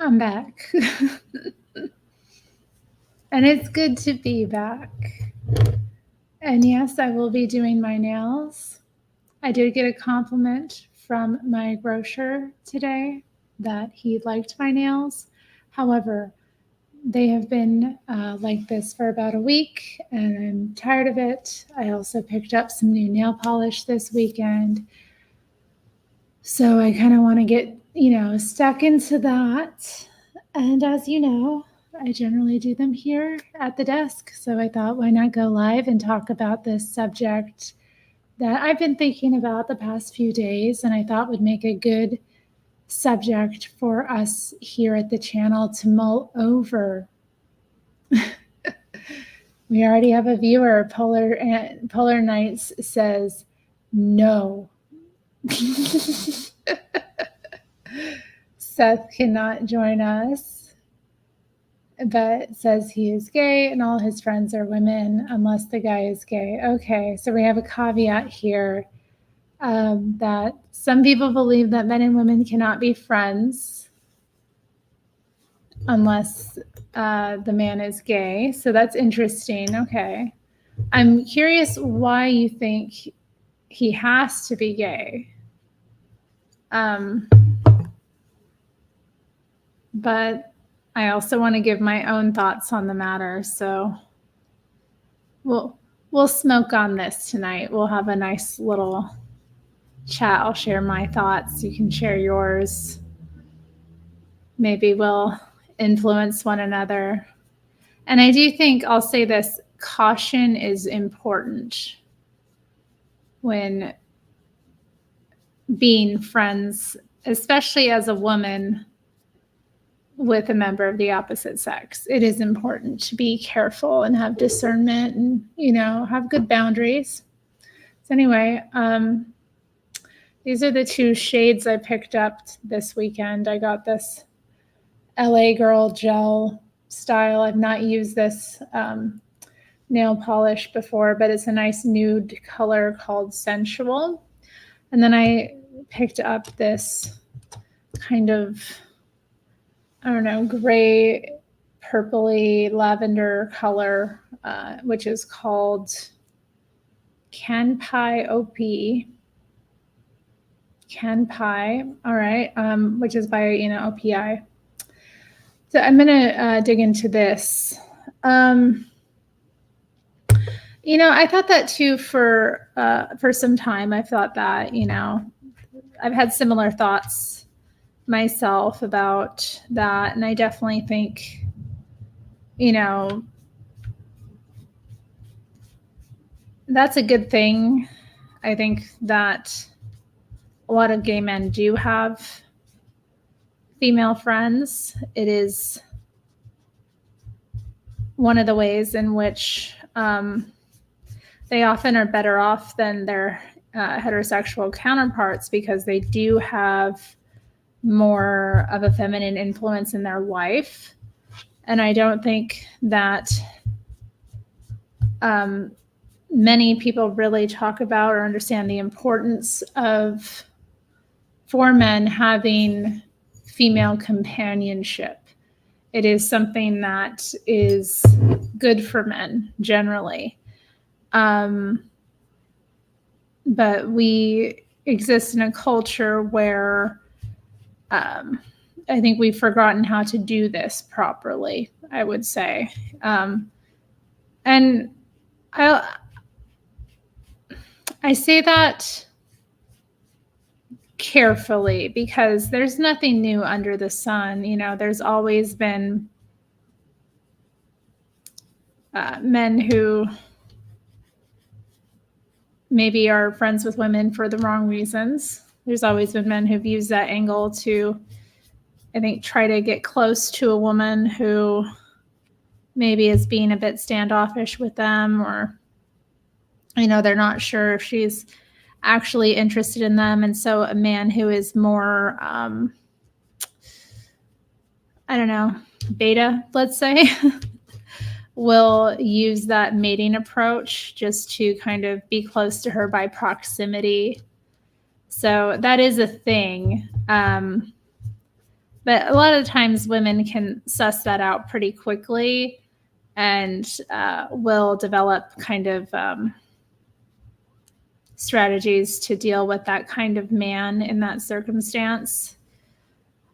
I'm back. And it's good to be back. And yes, I will be doing my nails. I did get a compliment from my grocer today that he liked my nails. However, they have been like this for about a week and I'm tired of it. I also picked up some new nail polish this weekend. So I kind of want to get, stuck into that. And as you know, I generally do them here at the desk. So I thought, why not go live and talk about this subject that I've been thinking about the past few days and I thought would make a good subject for us here at the channel to mull over. We already have a viewer. Polar Nights says no. Seth cannot join us, but says he is gay and all his friends are women unless the guy is gay. Okay, so we have a caveat here that some people believe that men and women cannot be friends unless the man is gay. So that's interesting. Okay. I'm curious why you think he has to be gay. But I also want to give my own thoughts on the matter. So we'll smoke on this tonight. We'll have a nice little chat. I'll share my thoughts. You can share yours. Maybe we'll influence one another. And I do think, I'll say this, caution is important when being friends, especially as a woman with a member of the opposite sex. It is important to be careful and have discernment and, have good boundaries. So anyway, these are the two shades I picked up this weekend. I got this LA Girl gel style. I've not used this nail polish before, but it's a nice nude color called Sensual. And then I picked up this kind of, I don't know, gray, purpley lavender color, which is called Kanpai OP. Kanpai, all right, which is by, OPI. So I'm going to dig into this. I thought that too for some time. I thought that, I've had similar thoughts myself about that. And I definitely think, that's a good thing. I think that a lot of gay men do have female friends. It is one of the ways in which they often are better off than their heterosexual counterparts because they do have more of a feminine influence in their life. And I don't think that many people really talk about or understand the importance of, for men, having female companionship. It is something that is good for men generally. But we exist in a culture where I think we've forgotten how to do this properly, I would say. And I say that carefully because there's nothing new under the sun. There's always been men who maybe are friends with women for the wrong reasons. There's always been men who've used that angle to, I think, try to get close to a woman who maybe is being a bit standoffish with them, or, they're not sure if she's actually interested in them. And so a man who is more, beta, let's say, will use that mating approach just to kind of be close to her by proximity. So that is a thing. But But a lot of times women can suss that out pretty quickly and will develop kind of strategies to deal with that kind of man in that circumstance.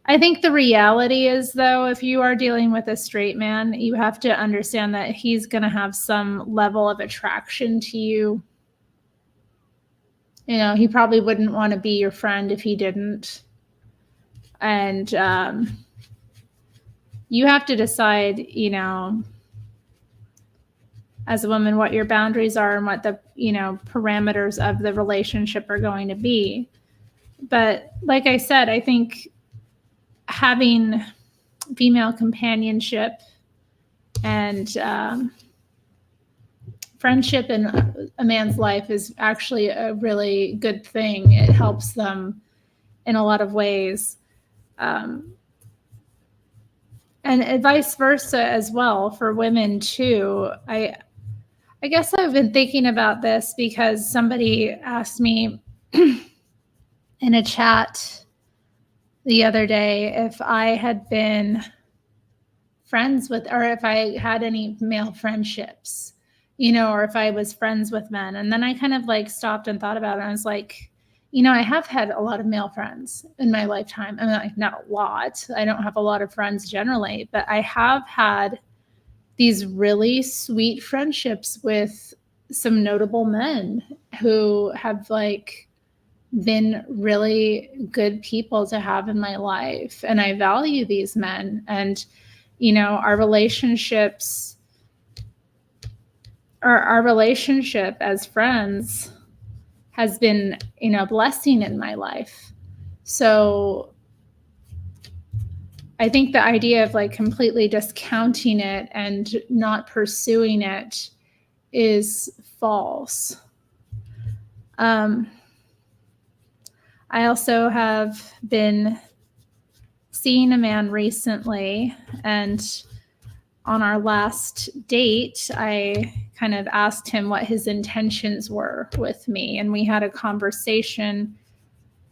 I think the reality is, though, if you are dealing with a straight man, you have to understand that he's going to have some level of attraction to you. You know, he probably wouldn't want to be your friend if he didn't. And you have to decide, you know, as a woman, what your boundaries are and what the, you know, parameters of the relationship are going to be. But like I said, I think having female companionship and friendship in a man's life is actually a really good thing. It helps them in a lot of ways. And vice versa as well for women too. I guess I've been thinking about this because somebody asked me in a chat the other day if I had been friends with, or if I had any male friendships, you know, or if I was friends with men. And then I kind of like stopped and thought about it. And I was like, you know, I have had a lot of male friends in my lifetime. I mean, like, not a lot. I don't have a lot of friends generally, but I have had these really sweet friendships with some notable men who have like been really good people to have in my life. And I value these men. And, you know, our relationship as friends has been, you know, a blessing in my life. So I think the idea of like completely discounting it and not pursuing it is false. I also have been seeing a man recently, and on our last date, I kind of asked him what his intentions were with me. And we had a conversation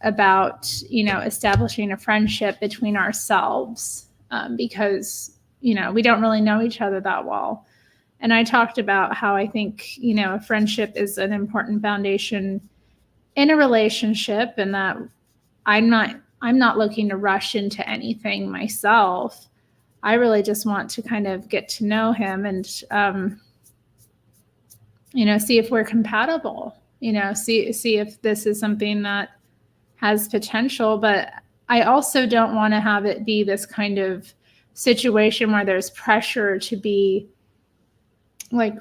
about, you know, establishing a friendship between ourselves because, you know, we don't really know each other that well. And I talked about how I think, you know, a friendship is an important foundation in a relationship, and that I'm not looking to rush into anything myself. I really just want to kind of get to know him and, you know, see if we're compatible, you know, see if this is something that has potential. But I also don't want to have it be this kind of situation where there's pressure to be like,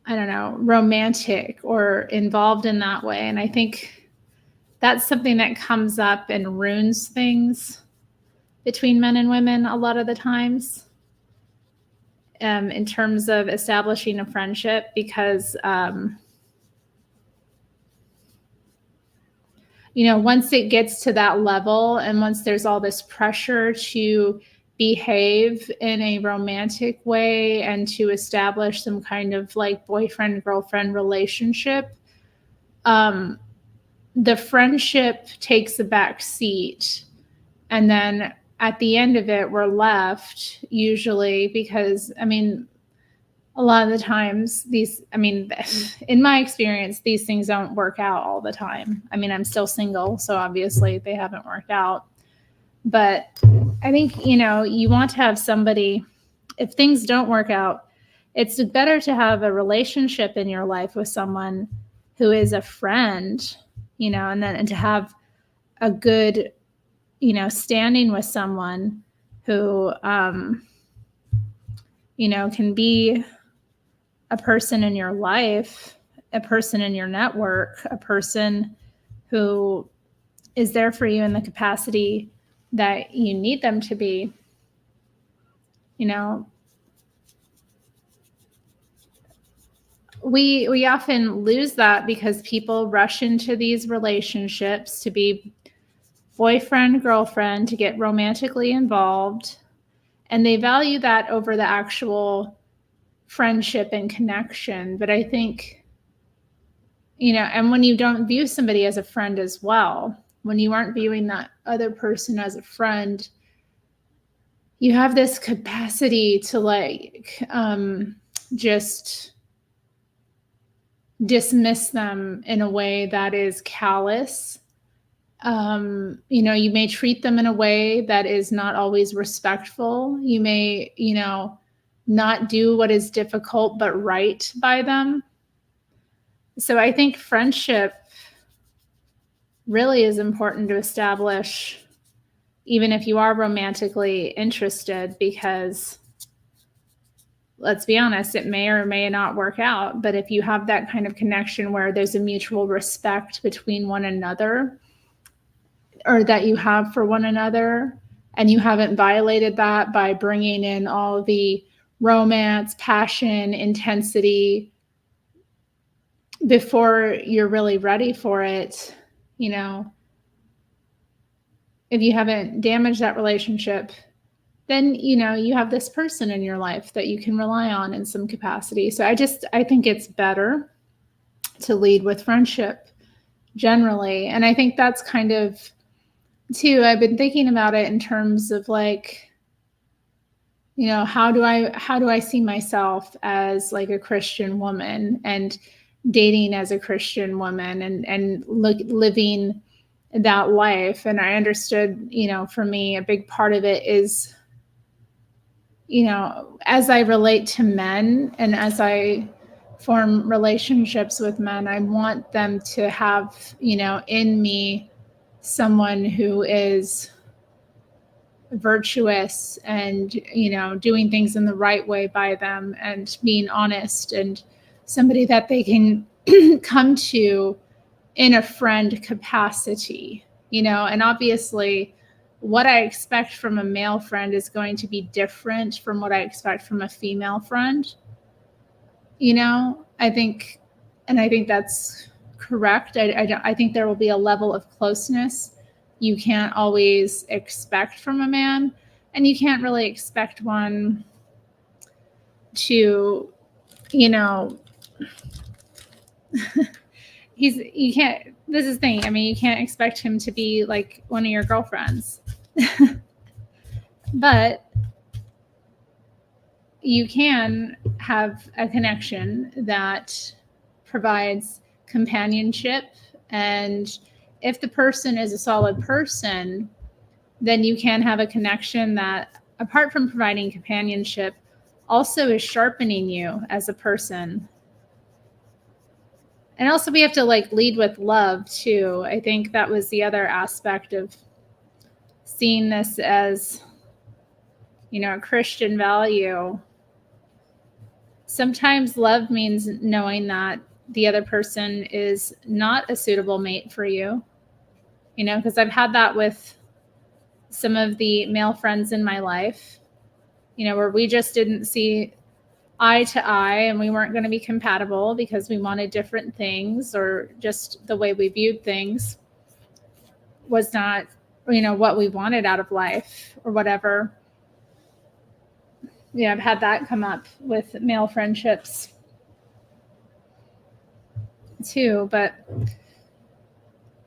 I don't know, romantic or involved in that way. And I think that's something that comes up and ruins things between men and women a lot of the times in terms of establishing a friendship, because you know, once it gets to that level and once there's all this pressure to behave in a romantic way and to establish some kind of like boyfriend girlfriend relationship, the friendship takes a back seat. And then at the end of it, we're left usually because, I mean, a lot of the times in my experience, these things don't work out all the time. I mean, I'm still single, so obviously they haven't worked out. But I think, you know, you want to have somebody, if things don't work out, it's better to have a relationship in your life with someone who is a friend, you know, and to have a good, you know, standing with someone who, you know, can be a person in your life, a person in your network, a person who is there for you in the capacity that you need them to be. You know, we often lose that because people rush into these relationships to be boyfriend, girlfriend, to get romantically involved, and they value that over the actual friendship and connection. But I think, you know, and when you don't view somebody as a friend as well, when you aren't viewing that other person as a friend, you have this capacity to like just dismiss them in a way that is callous. You may treat them in a way that is not always respectful. You may, not do what is difficult but right by them. So I think friendship really is important to establish, even if you are romantically interested, because let's be honest, it may or may not work out. But if you have that kind of connection where there's a mutual respect between one another, or that you have for one another, and you haven't violated that by bringing in all the romance, passion, intensity before you're really ready for it, if you haven't damaged that relationship, then, you have this person in your life that you can rely on in some capacity. So I think it's better to lead with friendship generally. And I think that's kind of, too, I've been thinking about it in terms of like, how do I see myself as like a Christian woman and dating as a Christian woman and living that life. And I understood, for me, a big part of it is, as I relate to men and as I form relationships with men, I want them to have, in me someone who is virtuous and, doing things in the right way by them and being honest, and somebody that they can come to in a friend capacity, and obviously what I expect from a male friend is going to be different from what I expect from a female friend. I think that's correct. I think there will be a level of closeness you can't always expect from a man, and you can't really expect one to, you can't, this is the thing. I mean, you can't expect him to be like one of your girlfriends, but you can have a connection that provides companionship. And if the person is a solid person, then you can have a connection that, apart from providing companionship, also is sharpening you as a person. And also we have to like lead with love too. I think that was the other aspect of seeing this as, a Christian value. Sometimes love means knowing that the other person is not a suitable mate for you, because I've had that with some of the male friends in my life, where we just didn't see eye to eye and we weren't going to be compatible because we wanted different things, or just the way we viewed things was not, what we wanted out of life or whatever. I've had that come up with male friendships too, but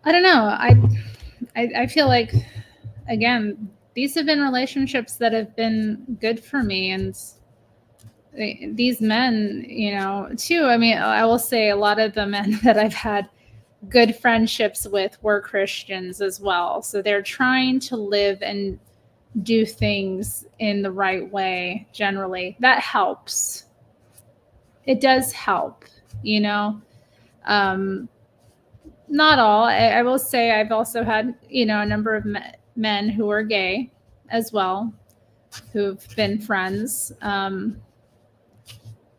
I don't know. I feel like, again, these have been relationships that have been good for me, and these men, too. I mean, I will say a lot of the men that I've had good friendships with were Christians as well. So they're trying to live and do things in the right way. Generally, that helps. It does help, not all. I will say I've also had, a number of men who are gay as well, who've been friends.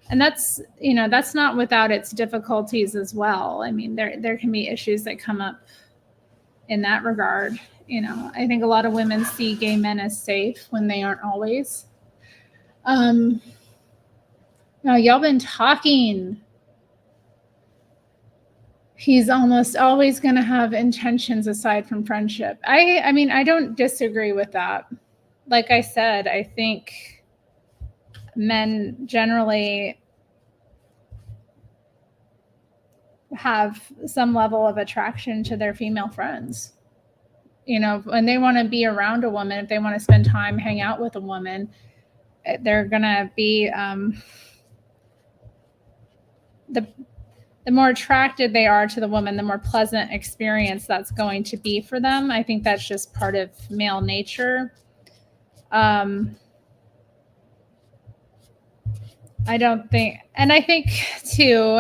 And that's, that's not without its difficulties as well. I mean, there can be issues that come up in that regard. I think a lot of women see gay men as safe when they aren't always. Now, y'all been talking. He's almost always going to have intentions aside from friendship. I mean, I don't disagree with that. Like I said, I think men generally have some level of attraction to their female friends. when they want to be around a woman, if they want to spend time, hang out with a woman, they're going to be, the more attracted they are to the woman, the more pleasant experience that's going to be for them. I think that's just part of male nature. I don't think, and I think too,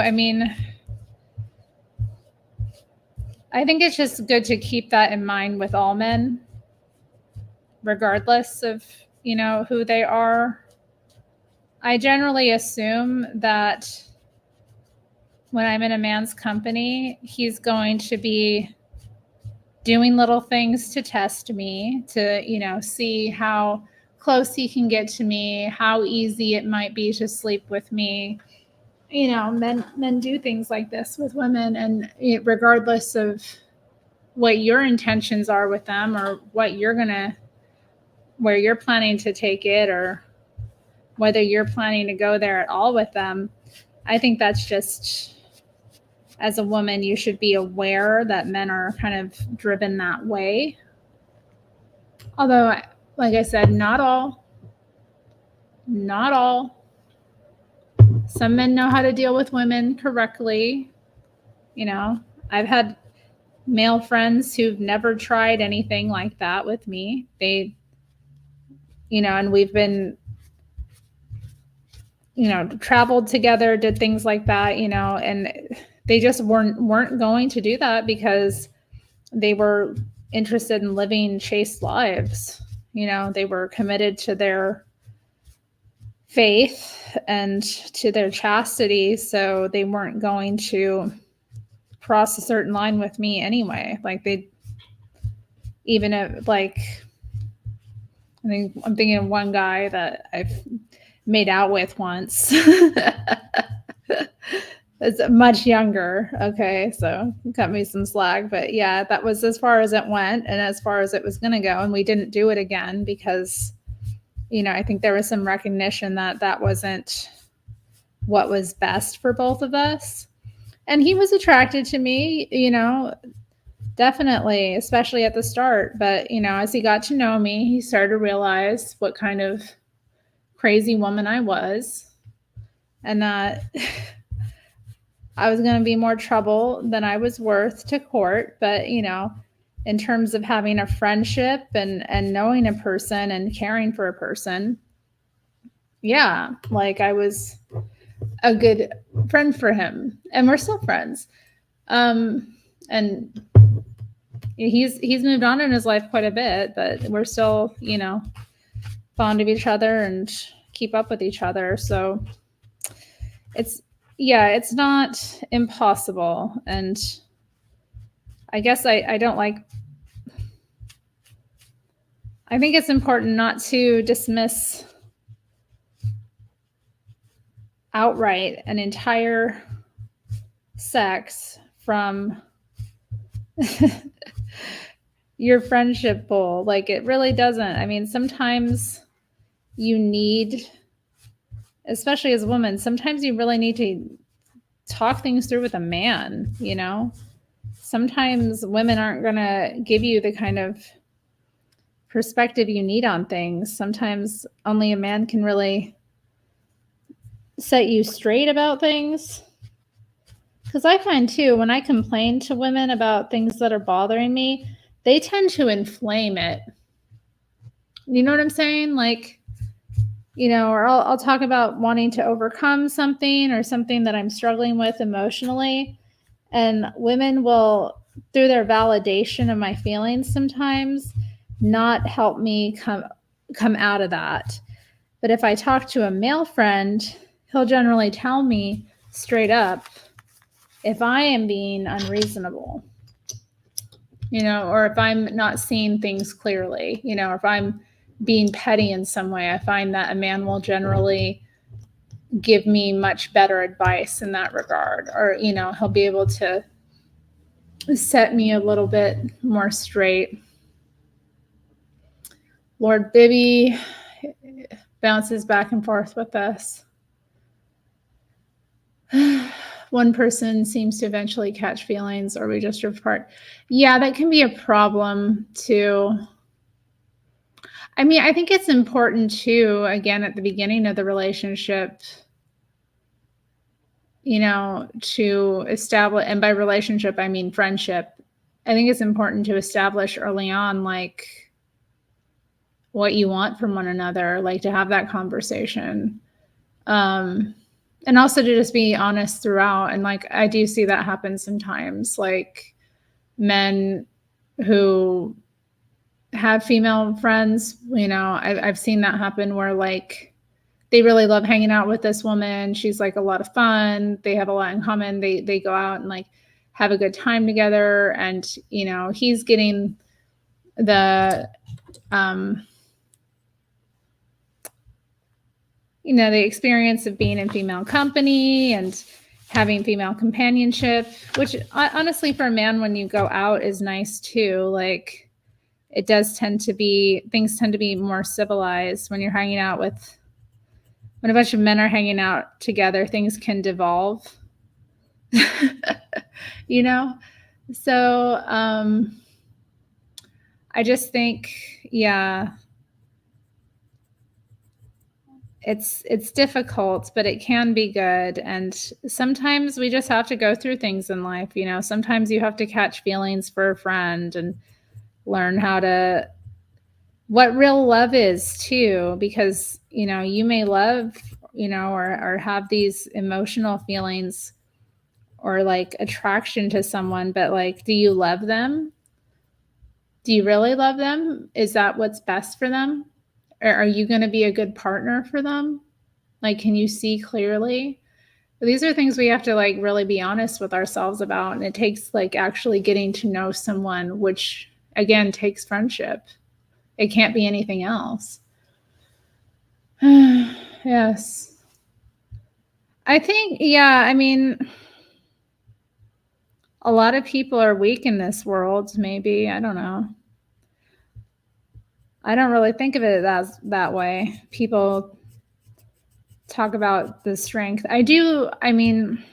I think it's just good to keep that in mind with all men, regardless of, who they are. I generally assume that when I'm in a man's company, he's going to be doing little things to test me, to, see how close he can get to me, how easy it might be to sleep with me. Men do things like this with women, and regardless of what your intentions are with them, or where you're planning to take it, or whether you're planning to go there at all with them, I think that's just, as a woman, you should be aware that men are kind of driven that way. Although, like I said, not all. Some men know how to deal with women correctly. I've had male friends who've never tried anything like that with me. They, and we've been, traveled together, did things like that, and they just weren't going to do that because they were interested in living chaste lives. They were committed to their faith and to their chastity, so they weren't going to cross a certain line with me anyway. Like, they, even if, like, I'm thinking of one guy that I've made out with once. It's much younger. Okay, so cut me some slack, but yeah, that was as far as it went and as far as it was going to go, and we didn't do it again because, I think there was some recognition that that wasn't what was best for both of us. And he was attracted to me, definitely, especially at the start. But, as he got to know me, he started to realize what kind of crazy woman I was, and that I was going to be more trouble than I was worth to court. But, in terms of having a friendship and knowing a person and caring for a person, yeah, like, I was a good friend for him, and we're still friends. And he's moved on in his life quite a bit, but we're still, fond of each other and keep up with each other. So it's not impossible. And I guess I don't like, I think it's important not to dismiss outright an entire sex from your friendship pool. Like, it really doesn't. Sometimes you need, especially as a woman, sometimes you really need to talk things through with a man. Sometimes women aren't going to give you the kind of perspective you need on things. Sometimes only a man can really set you straight about things. Because I find too, when I complain to women about things that are bothering me, they tend to inflame it. You know what I'm saying? Like, or I'll talk about wanting to overcome something or something that I'm struggling with emotionally. And women will, through their validation of my feelings sometimes, not help me come out of that. But if I talk to a male friend, he'll generally tell me straight up if I am being unreasonable, or if I'm not seeing things clearly, or if I'm being petty in some way. I find that a man will generally give me much better advice in that regard, or, he'll be able to set me a little bit more straight. Lord Bibby bounces back and forth with us. one person seems to eventually catch feelings or we just drift apart. Yeah, that can be a problem too. I mean, I think it's important too, again, at the beginning of the relationship, to establish, and by relationship, I mean friendship. I think it's important to establish early on, like, what you want from one another, like to have that conversation. And also to just be honest throughout. And like, I do see that happen sometimes, like men who have female friends, I've seen that happen where like they really love hanging out with this woman. She's like a lot of fun. They have a lot in common. They go out and like have a good time together. And, he's getting the, the experience of being in female company and having female companionship, which honestly for a man, when you go out, is nice too. Like things tend to be more civilized when you're hanging out with, when a bunch of men are hanging out together, things can devolve, So I just think, yeah, it's difficult, but it can be good. And sometimes we just have to go through things in life. Sometimes you have to catch feelings for a friend and learn what real love is too, because, you may love, or have these emotional feelings or like attraction to someone, but like, do you love them? Do you really love them? Is that what's best for them? Or are you going to be a good partner for them? Like, can you see clearly? These are things we have to like really be honest with ourselves about. And it takes like actually getting to know someone, which again takes friendship. It can't be anything else. Yes. I think, yeah, I mean, a lot of people are weak in this world, maybe. I don't know. I don't really think of it as that way. People talk about the strength. I mean,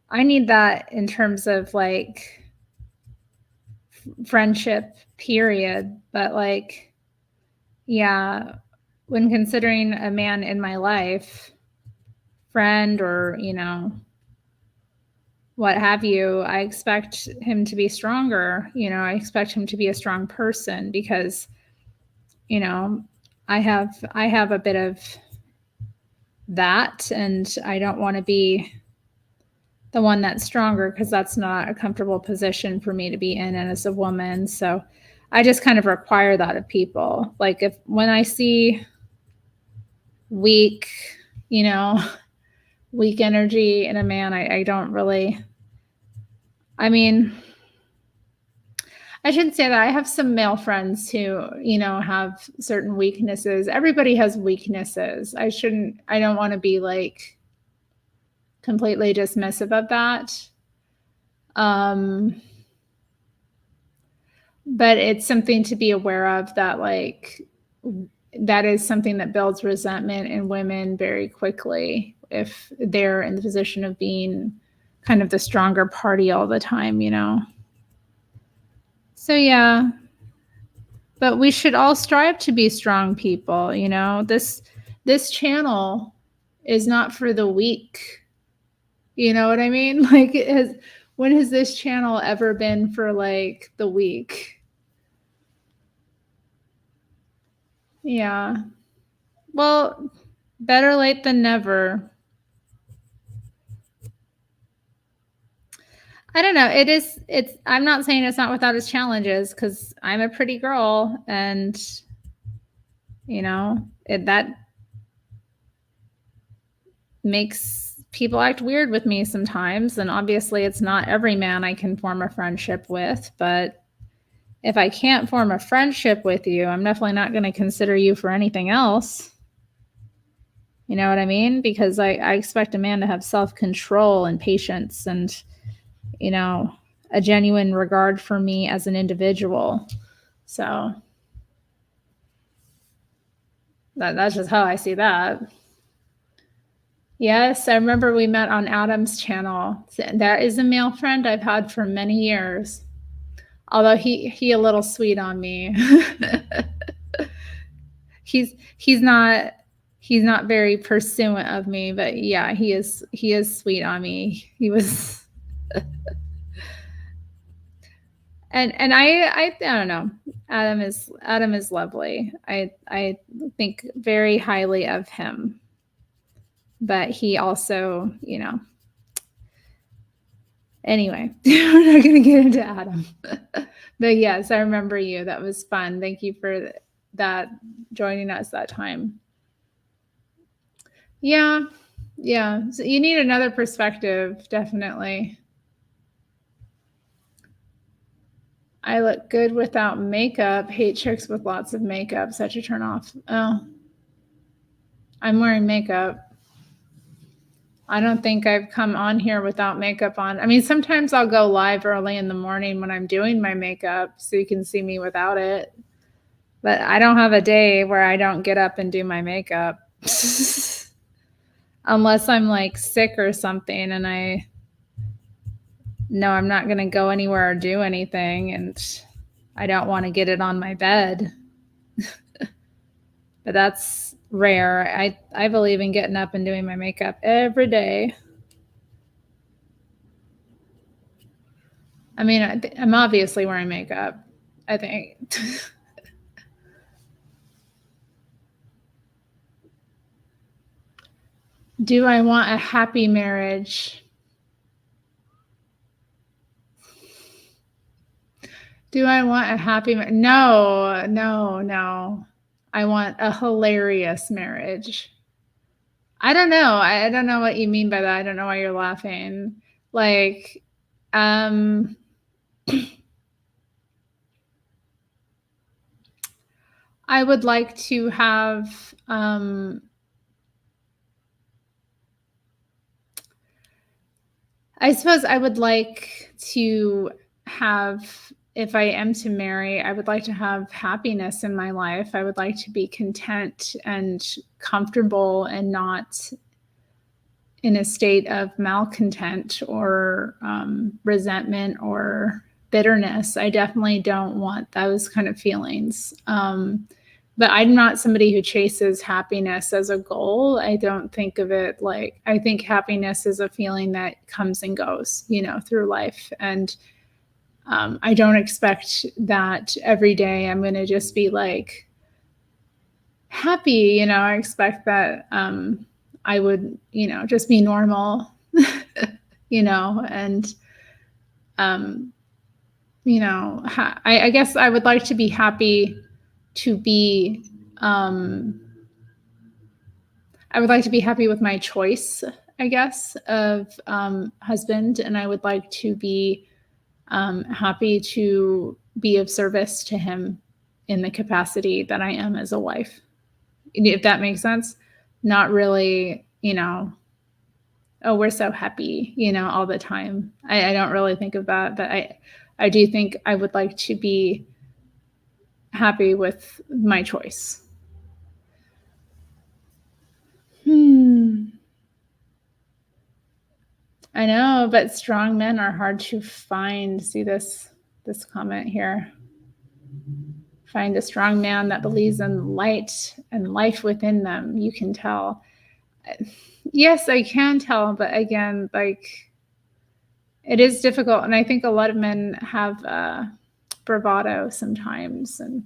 I need that in terms of like friendship, period. But like, yeah, when considering a man in my life, friend or, what have you, I expect him to be stronger. I expect him to be a strong person because, I have a bit of that, and I don't want to be the one that's stronger because that's not a comfortable position for me to be in and as a woman. So I just kind of require that of people. Like when I see weak, weak energy in a man, I don't really, I mean, I shouldn't say that. I have some male friends who, have certain weaknesses. Everybody has weaknesses. I don't want to be like completely dismissive of that. But it's something to be aware of, that like, that is something that builds resentment in women very quickly if they're in the position of being kind of the stronger party all the time, So yeah, but we should all strive to be strong people, this channel is not for the weak. You know what I mean? Like, when has this channel ever been for like the weak? Yeah. Well, better late than never. I don't know. I'm not saying it's not without its challenges, because I'm a pretty girl, and that makes people act weird with me sometimes. And obviously it's not every man I can form a friendship with, but if I can't form a friendship with you, I'm definitely not going to consider you for anything else. You know what I mean? Because I expect a man to have self-control and patience and, a genuine regard for me as an individual. So that's just how I see that. Yes, I remember we met on Adam's channel. That is a male friend I've had for many years. Although he a little sweet on me. He's not very pursuant of me, but yeah, he is sweet on me. He was and I don't know. Adam is lovely. I think very highly of him. But he also, anyway, we're not going to get into Adam. But yes, I remember you. That was fun. Thank you for that, joining us that time. Yeah. Yeah. So you need another perspective, definitely. I look good without makeup. Hate chicks with lots of makeup. Such a turn off. Oh, I'm wearing makeup. I don't think I've come on here without makeup on. I mean, sometimes I'll go live early in the morning when I'm doing my makeup so you can see me without it. But I don't have a day where I don't get up and do my makeup. Unless I'm like sick or something and I know I'm not going to go anywhere or do anything and I don't want to get it on my bed. But that's rare. I believe in getting up and doing my makeup every day. I mean, I'm obviously wearing makeup, I think. Do I want a happy marriage? Do I want a happy marriage? No, no, no. I want a hilarious marriage. I don't know. I don't know what you mean by that. I don't know why you're laughing. Like, I would like to have, I suppose I would like to have, if I am to marry, I would like to have happiness in my life. I would like to be content and comfortable and not in a state of malcontent or resentment or bitterness. I definitely don't want those kind of feelings. But I'm not somebody who chases happiness as a goal. I don't think of it like, I think happiness is a feeling that comes and goes, through life. And I don't expect that every day I'm going to just be like happy. I expect that I would, just be normal, and, I guess I would like to be happy to be, I would like to be happy with my choice, I guess, of husband. And I would like to be happy to be of service to him in the capacity that I am as a wife. If that makes sense. Not really, oh, we're so happy, all the time. I don't really think of that, but I do think I would like to be happy with my choice. I know, but strong men are hard to find. See this comment here. Find a strong man that believes in light and life within them. You can tell. Yes, I can tell, but again, like, it is difficult. And I think a lot of men have bravado sometimes, and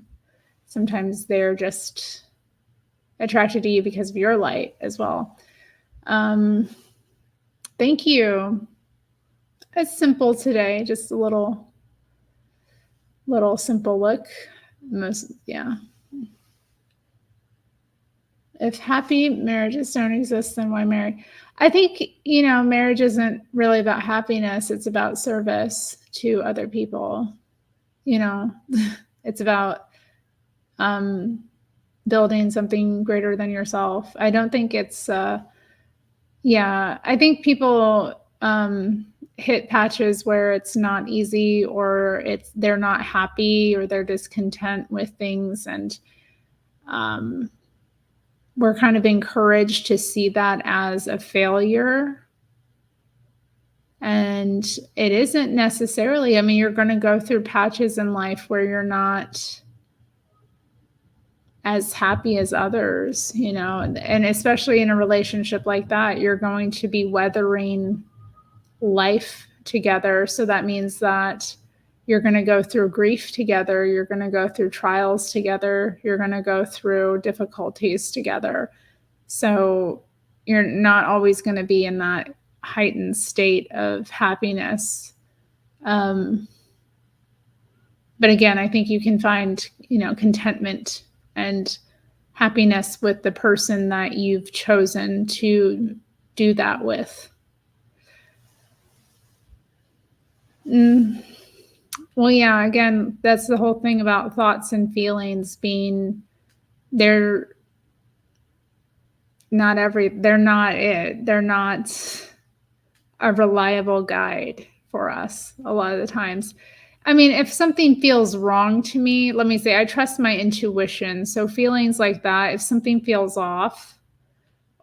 sometimes they're just attracted to you because of your light as well. Thank you. It's simple today, just a little simple look. Yeah. If happy marriages don't exist, then why marry? I think, marriage isn't really about happiness. It's about service to other people. It's about building something greater than yourself. I don't think it's, I think people hit patches where it's not easy, or they're not happy, or they're discontent with things. And we're kind of encouraged to see that as a failure. And it isn't necessarily. I mean, you're going to go through patches in life where you're not as happy as others, and especially in a relationship like that, you're going to be weathering life together. So that means that you're going to go through grief together. You're going to go through trials together. You're going to go through difficulties together. So you're not always going to be in that heightened state of happiness. But again, I think you can find, contentment and happiness with the person that you've chosen to do that with. Well, yeah, again, that's the whole thing about thoughts and feelings being, they're not a reliable guide for us a lot of the times. I mean, if something feels wrong to me, let me say, I trust my intuition. So feelings like that, if something feels off,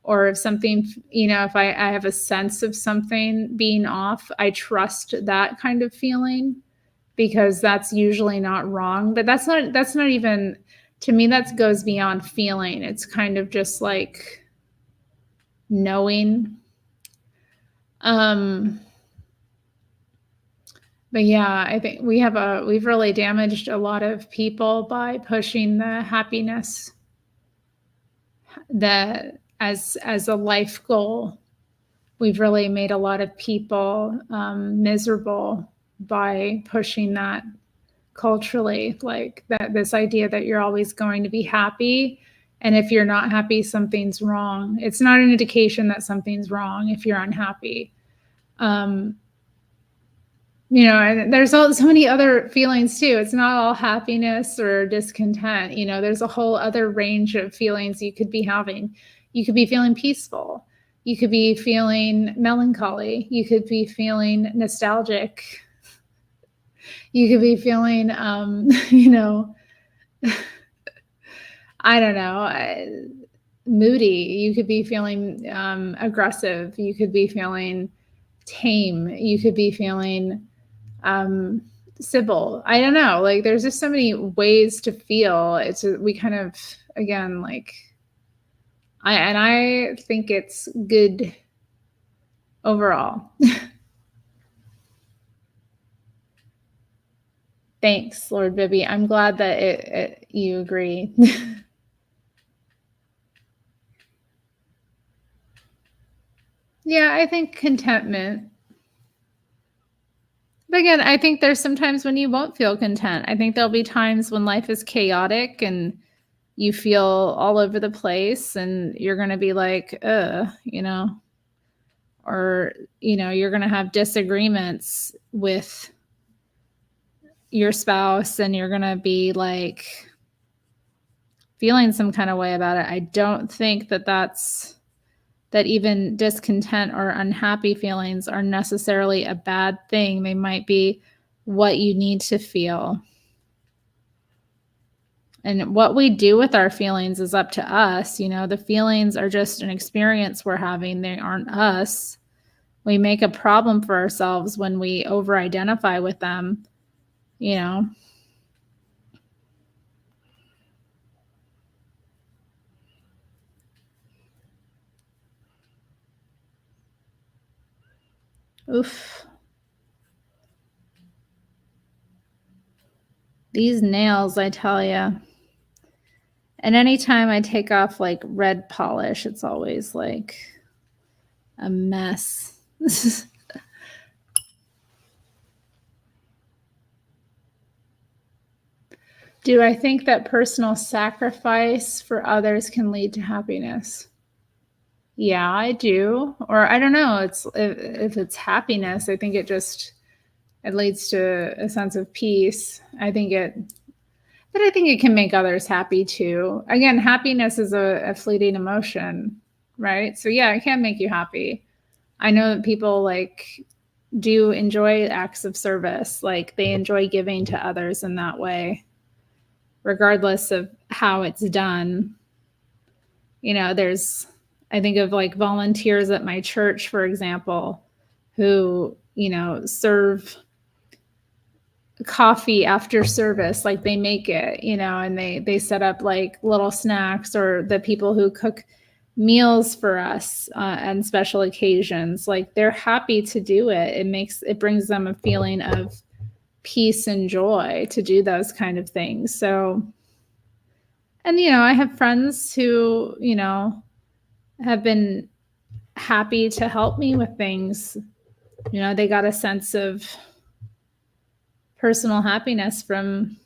or if something, if I have a sense of something being off, I trust that kind of feeling, because that's usually not wrong. But that's not even, to me, that goes beyond feeling. It's kind of just like knowing. But yeah, I think we've really damaged a lot of people by pushing the happiness that as a life goal. We've really made a lot of people miserable by pushing that culturally, like that, this idea that you're always going to be happy. And if you're not happy, something's wrong. It's not an indication that something's wrong if you're unhappy. And there's so many other feelings too. It's not all happiness or discontent. There's a whole other range of feelings you could be having. You could be feeling peaceful. You could be feeling melancholy. You could be feeling nostalgic. You could be feeling, I don't know, moody. You could be feeling aggressive. You could be feeling tame. You could be feeling civil. I don't know. Like, there's just so many ways to feel. We kind of, again, like, I think it's good overall. Thanks, Lord Bibby. I'm glad that you agree. Yeah, I think contentment. But again, I think there's some times when you won't feel content. I think there'll be times when life is chaotic and you feel all over the place and you're going to be like, or, you're going to have disagreements with your spouse and you're going to be like feeling some kind of way about it. I don't think that even discontent or unhappy feelings are necessarily a bad thing. They might be what you need to feel. And what we do with our feelings is up to us. The feelings are just an experience we're having. They aren't us. We make a problem for ourselves when we over-identify with them, Oof. These nails, I tell you. And anytime I take off like red polish, it's always like a mess. Do I think that personal sacrifice for others can lead to happiness? Yeah, I do. Or I don't know. If it's happiness, I think it leads to a sense of peace. But I think it can make others happy too. Again, happiness is a fleeting emotion, right? So yeah, it can make you happy. I know that people do enjoy acts of service. Like, they enjoy giving to others in that way, regardless of how it's done. I think of like volunteers at my church, for example, who, serve coffee after service, like they make it, and they set up like little snacks, or the people who cook meals for us on special occasions, like they're happy to do it. It brings them a feeling of peace and joy to do those kind of things. So, and I have friends who have been happy to help me with things. They got a sense of personal happiness from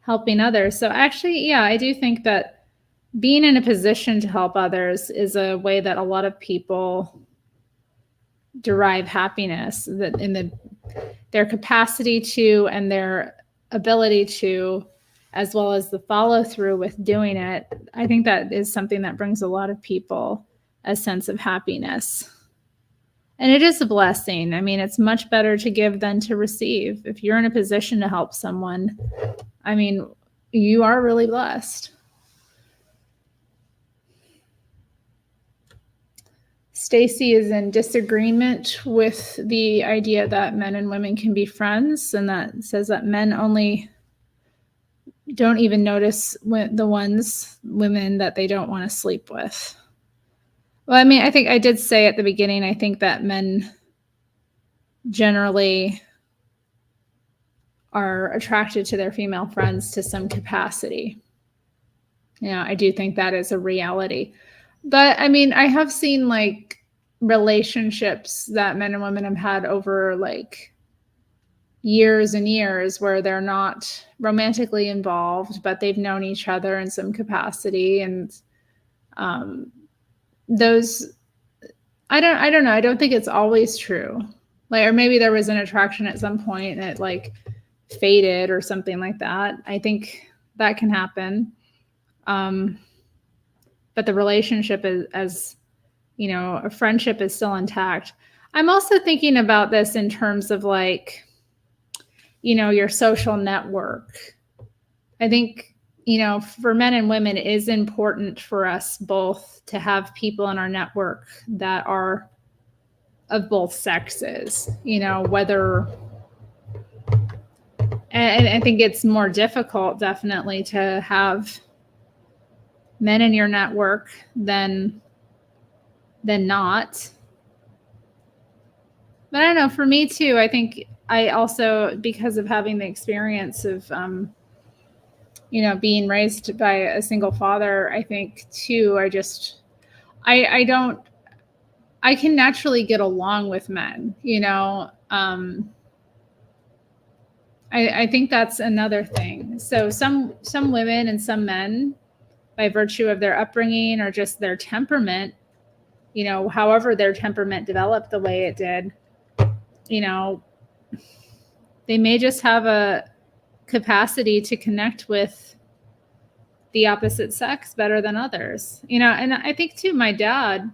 helping others. So actually, yeah, I do think that being in a position to help others is a way that a lot of people derive happiness, that in their capacity to, and their ability to, as well as the follow through with doing it. I think that is something that brings a lot of people a sense of happiness. And it is a blessing. I mean, it's much better to give than to receive. If you're in a position to help someone, I mean, you are really blessed. Stacy is in disagreement with the idea that men and women can be friends, and that says that men only don't even notice women that they don't want to sleep with. Well, I mean, I think I did say at the beginning, I think that men generally are attracted to their female friends to some capacity. I do think that is a reality. But I mean, I have seen like relationships that men and women have had over like years and years where they're not romantically involved, but they've known each other in some capacity. And those, I don't know. I don't think it's always true. Like, or maybe there was an attraction at some point and it like faded or something like that. I think that can happen. But the relationship is, as a friendship is still intact. I'm also thinking about this in terms of like, your social network. I think, for men and women, it is important for us both to have people in our network that are of both sexes, whether, and I think it's more difficult definitely to have men in your network than not. But I don't know, for me too, I think I also, because of having the experience of, being raised by a single father, I think too, I can naturally get along with men, I think that's another thing. So some women and some men, by virtue of their upbringing or just their temperament, however their temperament developed the way it did, they may just have a capacity to connect with the opposite sex better than others, and I think too, my dad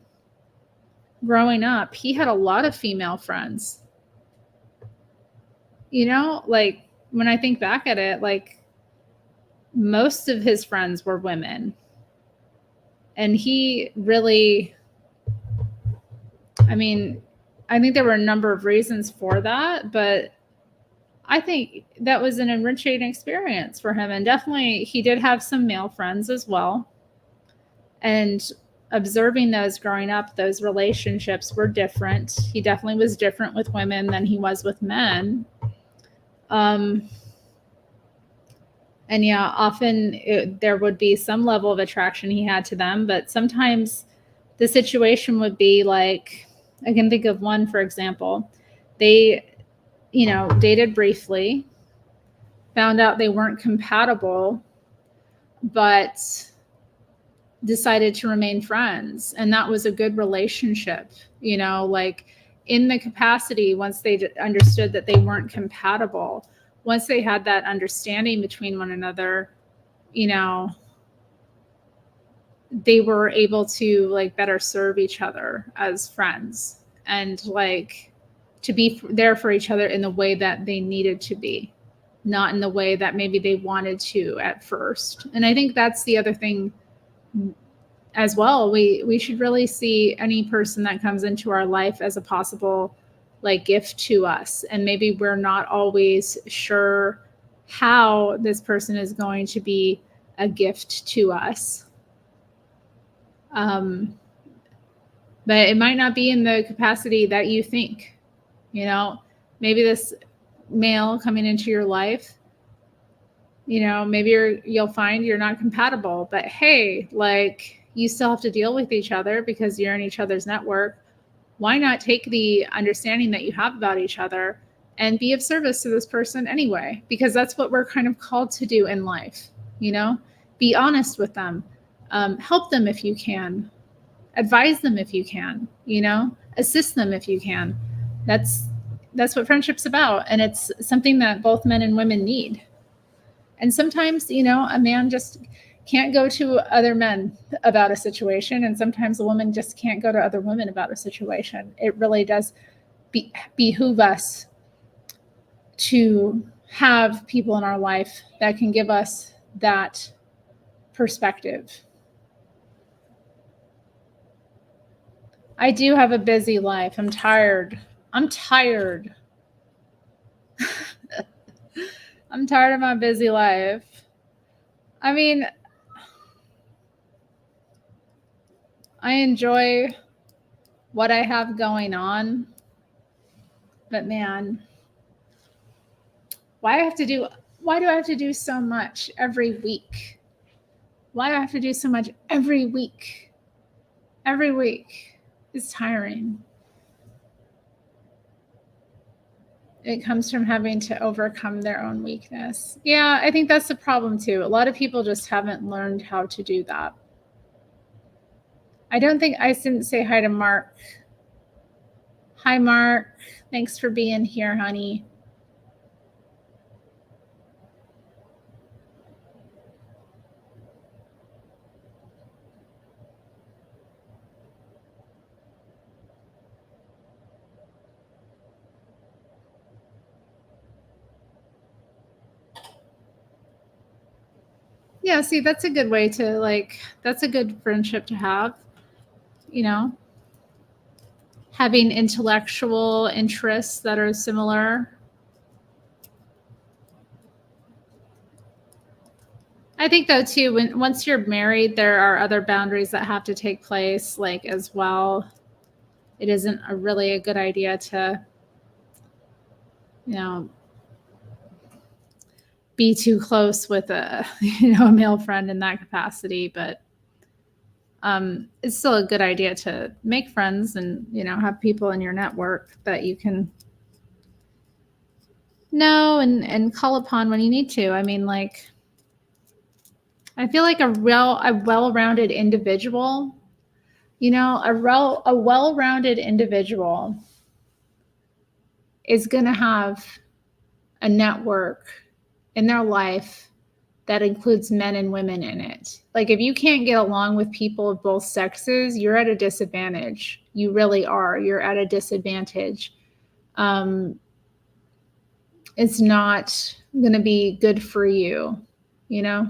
growing up, he had a lot of female friends, like when I think back at it, like most of his friends were women, and he really, I mean, I think there were a number of reasons for that, but I think that was an enriching experience for him. And definitely he did have some male friends as well. And observing those growing up, those relationships were different. He definitely was different with women than he was with men. And yeah, often there would be some level of attraction he had to them, but sometimes the situation would be like, I can think of one, for example, they, dated briefly, found out they weren't compatible, but decided to remain friends. And that was a good relationship, like in the capacity, once they understood that they weren't compatible, once they had that understanding between one another, they were able to like better serve each other as friends and like to be there for each other in the way that they needed to be, not in the way that maybe they wanted to at first. And I think that's the other thing as well, we should really see any person that comes into our life as a possible like gift to us. And maybe we're not always sure how this person is going to be a gift to us. But it might not be in the capacity that you think. You know, maybe this male coming into your life, you know, maybe you'll find you're not compatible, but hey, like you still have to deal with each other because you're in each other's network. Why not take the understanding that you have about each other and be of service to this person anyway? Because that's what we're kind of called to do in life, you know, be honest with them, help them if you can, advise them if you can, you know, assist them if you can. That's what friendship's about. And it's something that both men and women need. And sometimes, you know, a man just can't go to other men about a situation. And sometimes a woman just can't go to other women about a situation. It really does behoove us to have people in our life that can give us that perspective. I do have a busy life. I'm tired. I'm tired of my busy life. I mean, I enjoy what I have going on, but man, why do I have to do so much every week? Why do I have to do so much every week? Every week is tiring. It comes from having to overcome their own weakness. Yeah, I think that's the problem too. A lot of people just haven't learned how to do that. I didn't say hi to Mark. Hi, Mark. Thanks for being here, honey. Yeah, see, that's a good way to that's a good friendship to have, you know, having intellectual interests that are similar. I think though too, once you're married, there are other boundaries that have to take place, like as well. It isn't really a good idea to, you know, be too close with a a male friend in that capacity, but it's still a good idea to make friends and have people in your network that you can know and call upon when you need to. I mean, like, I feel like a well-rounded individual, a well-rounded individual is going to have a network in their life that includes men and women in it. Like, if you can't get along with people of both sexes, you're at a disadvantage. You really are. You're at a disadvantage. It's not going to be good for you, you know?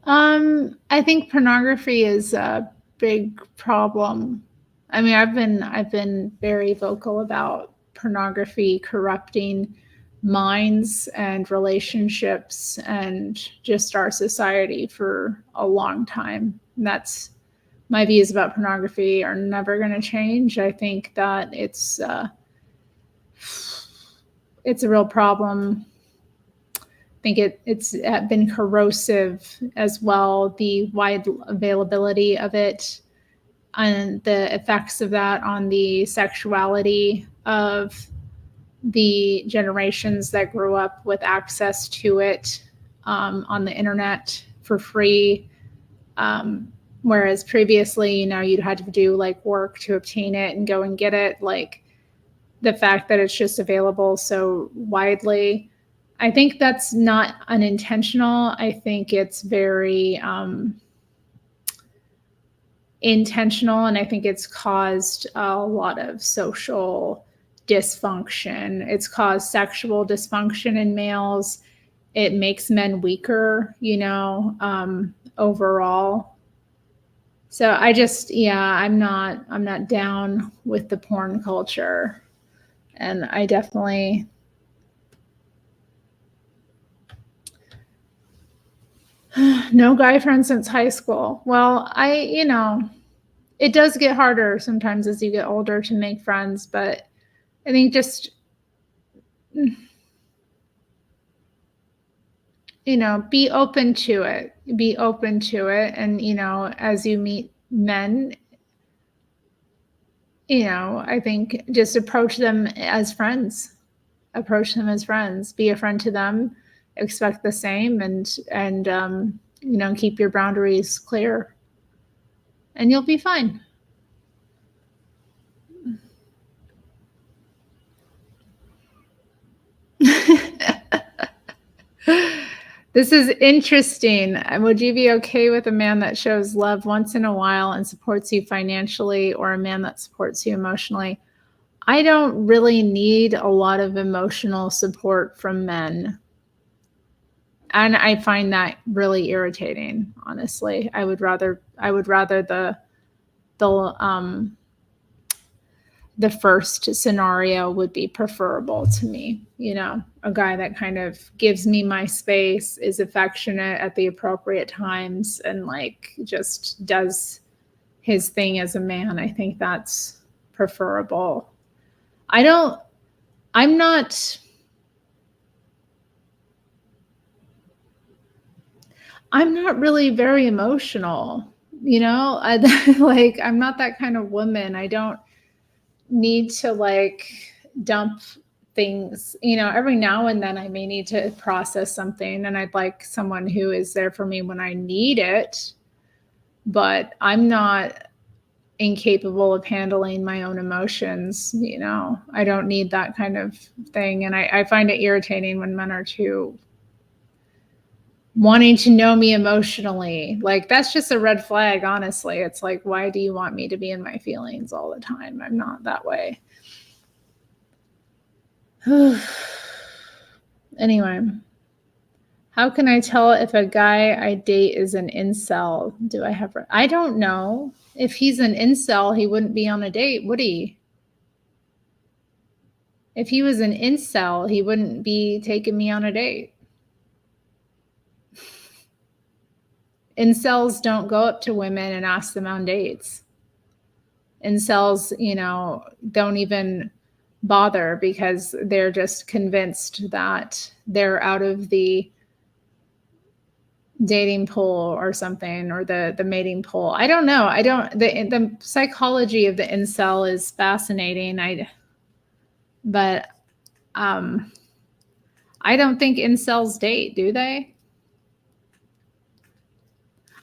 I think pornography is a big problem. I mean, I've been very vocal about pornography corrupting minds and relationships and just our society for a long time. And that's my views about pornography are never going to change. I think that it's a real problem. I think it's been corrosive as well, the wide availability of it and the effects of that on the sexuality of the generations that grew up with access to it on the internet for free. Whereas previously, you'd had to do like work to obtain it and go and get it. Like, the fact that it's just available so widely, I think that's not unintentional. I think it's very intentional, and I think it's caused a lot of social dysfunction. It's caused sexual dysfunction in males. It makes men weaker, overall. So I'm not down with the porn culture. And I definitely, no guy friends since high school. Well, it does get harder sometimes as you get older to make friends, but I think just, be open to it. Be open to it. And, as you meet men, I think just approach them as friends. Be a friend to them, expect the same, and keep your boundaries clear, and you'll be fine. This is interesting. Would you be okay with a man that shows love once in a while and supports you financially, or a man that supports you emotionally? I don't really need a lot of emotional support from men. And I find that really irritating, honestly. I would rather the first scenario would be preferable to me. A guy that kind of gives me my space, is affectionate at the appropriate times, and just does his thing as a man. I think that's preferable. I'm not really very emotional, I'm not that kind of woman. I don't need to dump things, every now and then I may need to process something, and I'd like someone who is there for me when I need it, but I'm not incapable of handling my own emotions. I don't need that kind of thing. And I find it irritating when men are too wanting to know me emotionally. That's just a red flag, honestly. It's why do you want me to be in my feelings all the time? I'm not that way. Anyway, how can I tell if a guy I date is an incel? I don't know. If he's an incel, he wouldn't be on a date, would he? If he was an incel, he wouldn't be taking me on a date. Incels don't go up to women and ask them on dates. Incels, don't even bother because they're just convinced that they're out of the dating pool or something, or the mating pool. I don't know. The psychology of the incel is fascinating. But I don't think incels date, do they?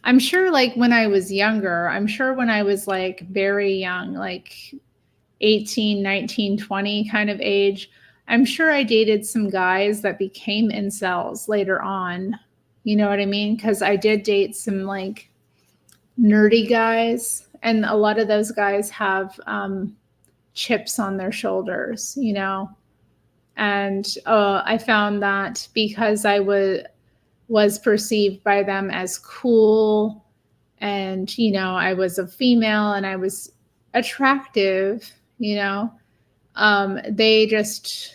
I'm sure when I was younger, when I was very young, 18, 19, 20 kind of age, I'm sure I dated some guys that became incels later on. You know what I mean? Because I did date some nerdy guys, and a lot of those guys have chips on their shoulders, and I found that because I was perceived by them as cool, and I was a female and I was attractive, they just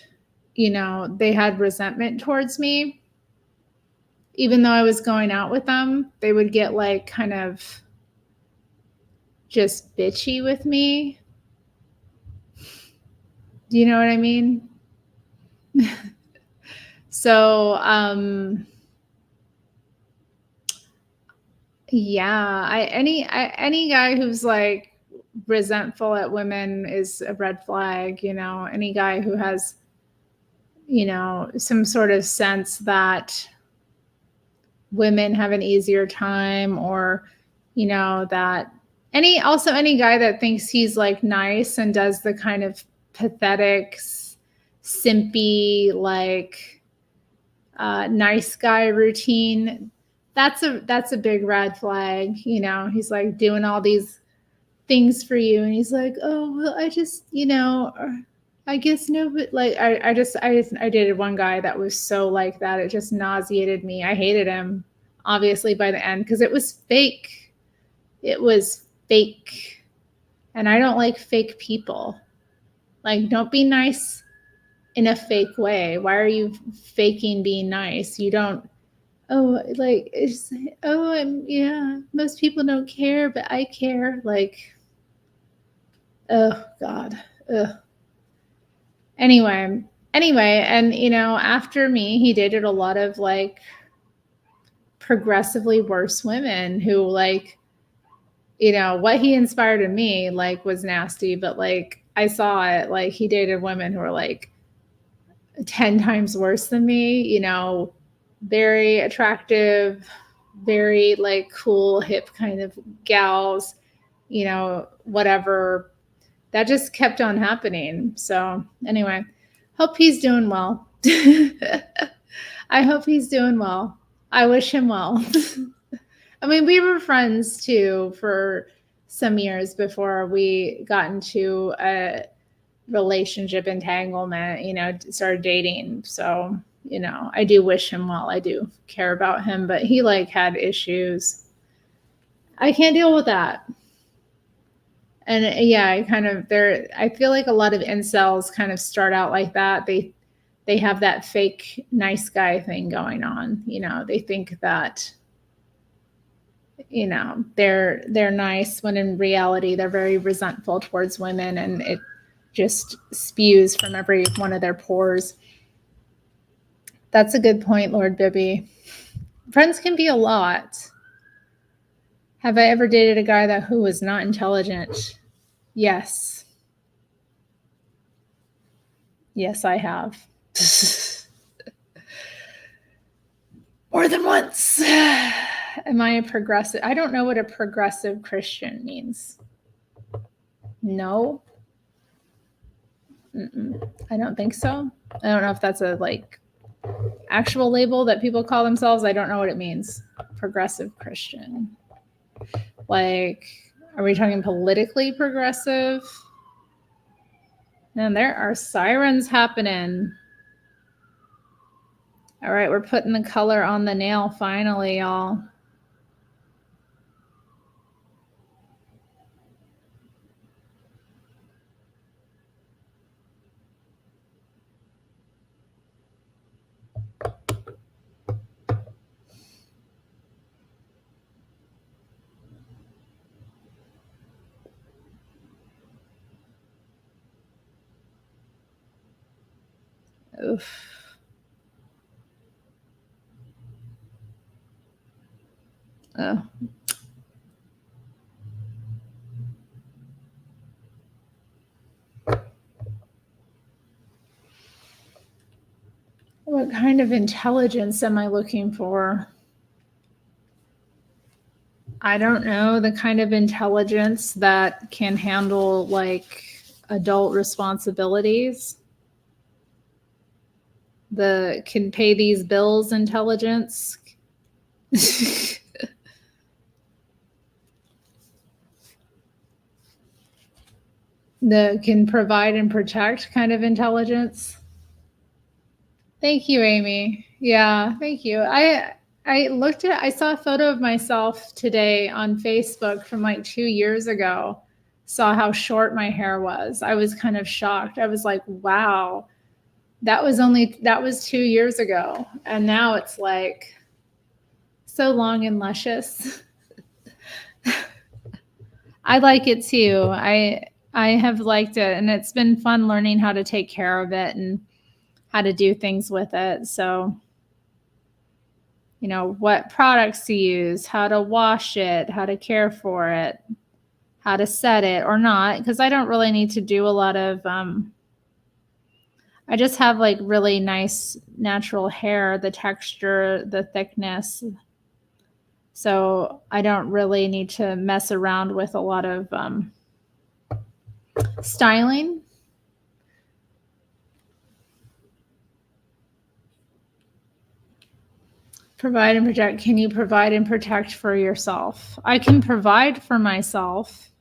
they had resentment towards me. Even though I was going out with them, they would get kind of just bitchy with me. Do you know what I mean? So yeah, any guy who's resentful at women is a red flag. Any guy who has some sort of sense that women have an easier time, or that any guy that thinks he's nice and does the kind of pathetic, simpy, nice guy routine, that's a big red flag. He's doing all these things for you, and he's oh, well, I just I guess no, but like I dated one guy that was so like that. It just nauseated me. I hated him, obviously, by the end because it was fake. It was fake. And I don't like fake people. Like, don't be nice in a fake way. Why are you faking being nice? You don't, oh, like, it's, oh, yeah, most people don't care, but I care. Like, oh, God. Ugh. Anyway, and after me, he dated a lot of like progressively worse women who like, what he inspired in me like was nasty, but like I saw it, like he dated women who were like 10 times worse than me, very attractive, very like cool, hip kind of gals, whatever. That just kept on happening. So, anyway, hope he's doing well. I hope he's doing well. I wish him well. I mean, we were friends too for some years before we got into a relationship entanglement, started dating. So, I do wish him well. I do care about him, but he like had issues. I can't deal with that. And yeah, I feel like a lot of incels kind of start out like that. They have that fake nice guy thing going on. They think that they're nice when in reality they're very resentful towards women, and it just spews from every one of their pores. That's a good point, Lord Bibby. Friends can be a lot. Have I ever dated a guy who was not intelligent? Yes. Yes, I have. More than once. Am I a progressive? I don't know what a progressive Christian means. No. I don't think so. I don't know if that's a like actual label that people call themselves. I don't know what it means. Progressive Christian. Like, are we talking politically progressive? And there are sirens happening. All right, we're putting the color on the nail finally, y'all. Oof. Oh. What kind of intelligence am I looking for? I don't know. The kind of intelligence that can handle like adult responsibilities. The can pay these bills intelligence. The can provide and protect kind of intelligence. Thank you, Amy. Yeah, thank you. I saw a photo of myself today on Facebook from like 2 years ago. Saw how short my hair was. I was kind of shocked. I was like, wow, that was 2 years ago. And now it's like so long and luscious. I like it too. I have liked it, and it's been fun learning how to take care of it and how to do things with it. So, what products to use, how to wash it, how to care for it, how to set it or not, because I don't really need to do a lot of I just have like really nice natural hair, the texture, the thickness. So I don't really need to mess around with a lot of styling. Provide and protect. Can you provide and protect for yourself? I can provide for myself.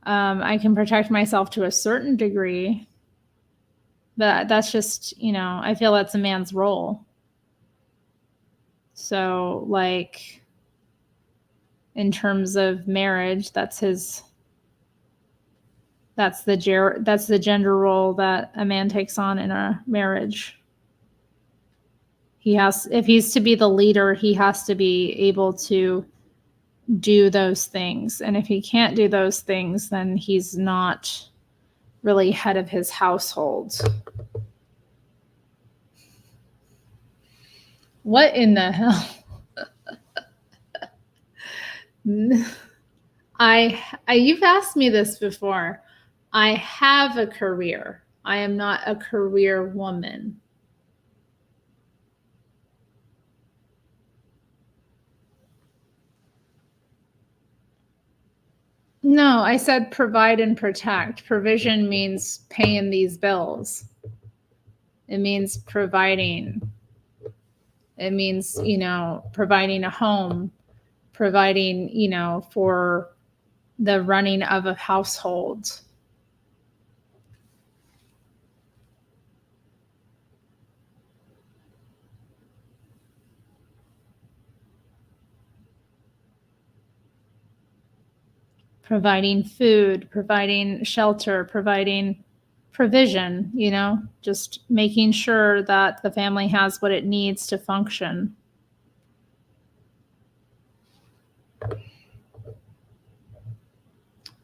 I can protect myself to a certain degree, but that's just, I feel that's a man's role. So, like, in terms of marriage, that's the gender role that a man takes on in a marriage. If he's to be the leader, he has to be able to do those things. And if he can't do those things, then he's not really head of his household. What in the hell? You've asked me this before. I have a career. I am not a career woman. No, I said provide and protect. Provision means paying these bills. It means providing. It means, providing a home, providing, for the running of a household. Providing food, providing shelter, providing provision, just making sure that the family has what it needs to function.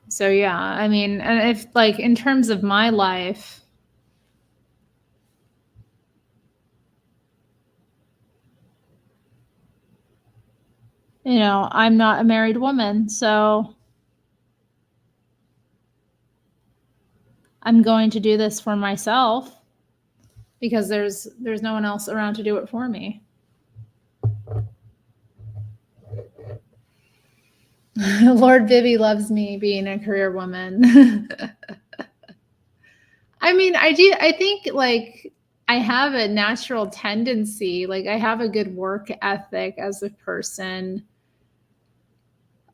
So yeah, I mean, and if like in terms of my life, I'm not a married woman, so I'm going to do this for myself because there's no one else around to do it for me. Lord Bibby loves me being a career woman. I mean, I think like I have a natural tendency, like I have a good work ethic as a person.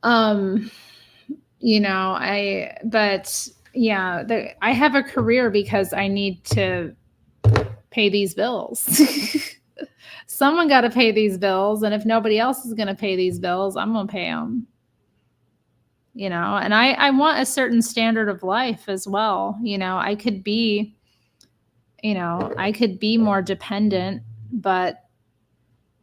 I have a career because I need to pay these bills. Someone got to pay these bills. And if nobody else is going to pay these bills, I'm going to pay them. And I want a certain standard of life as well. I could be more dependent, but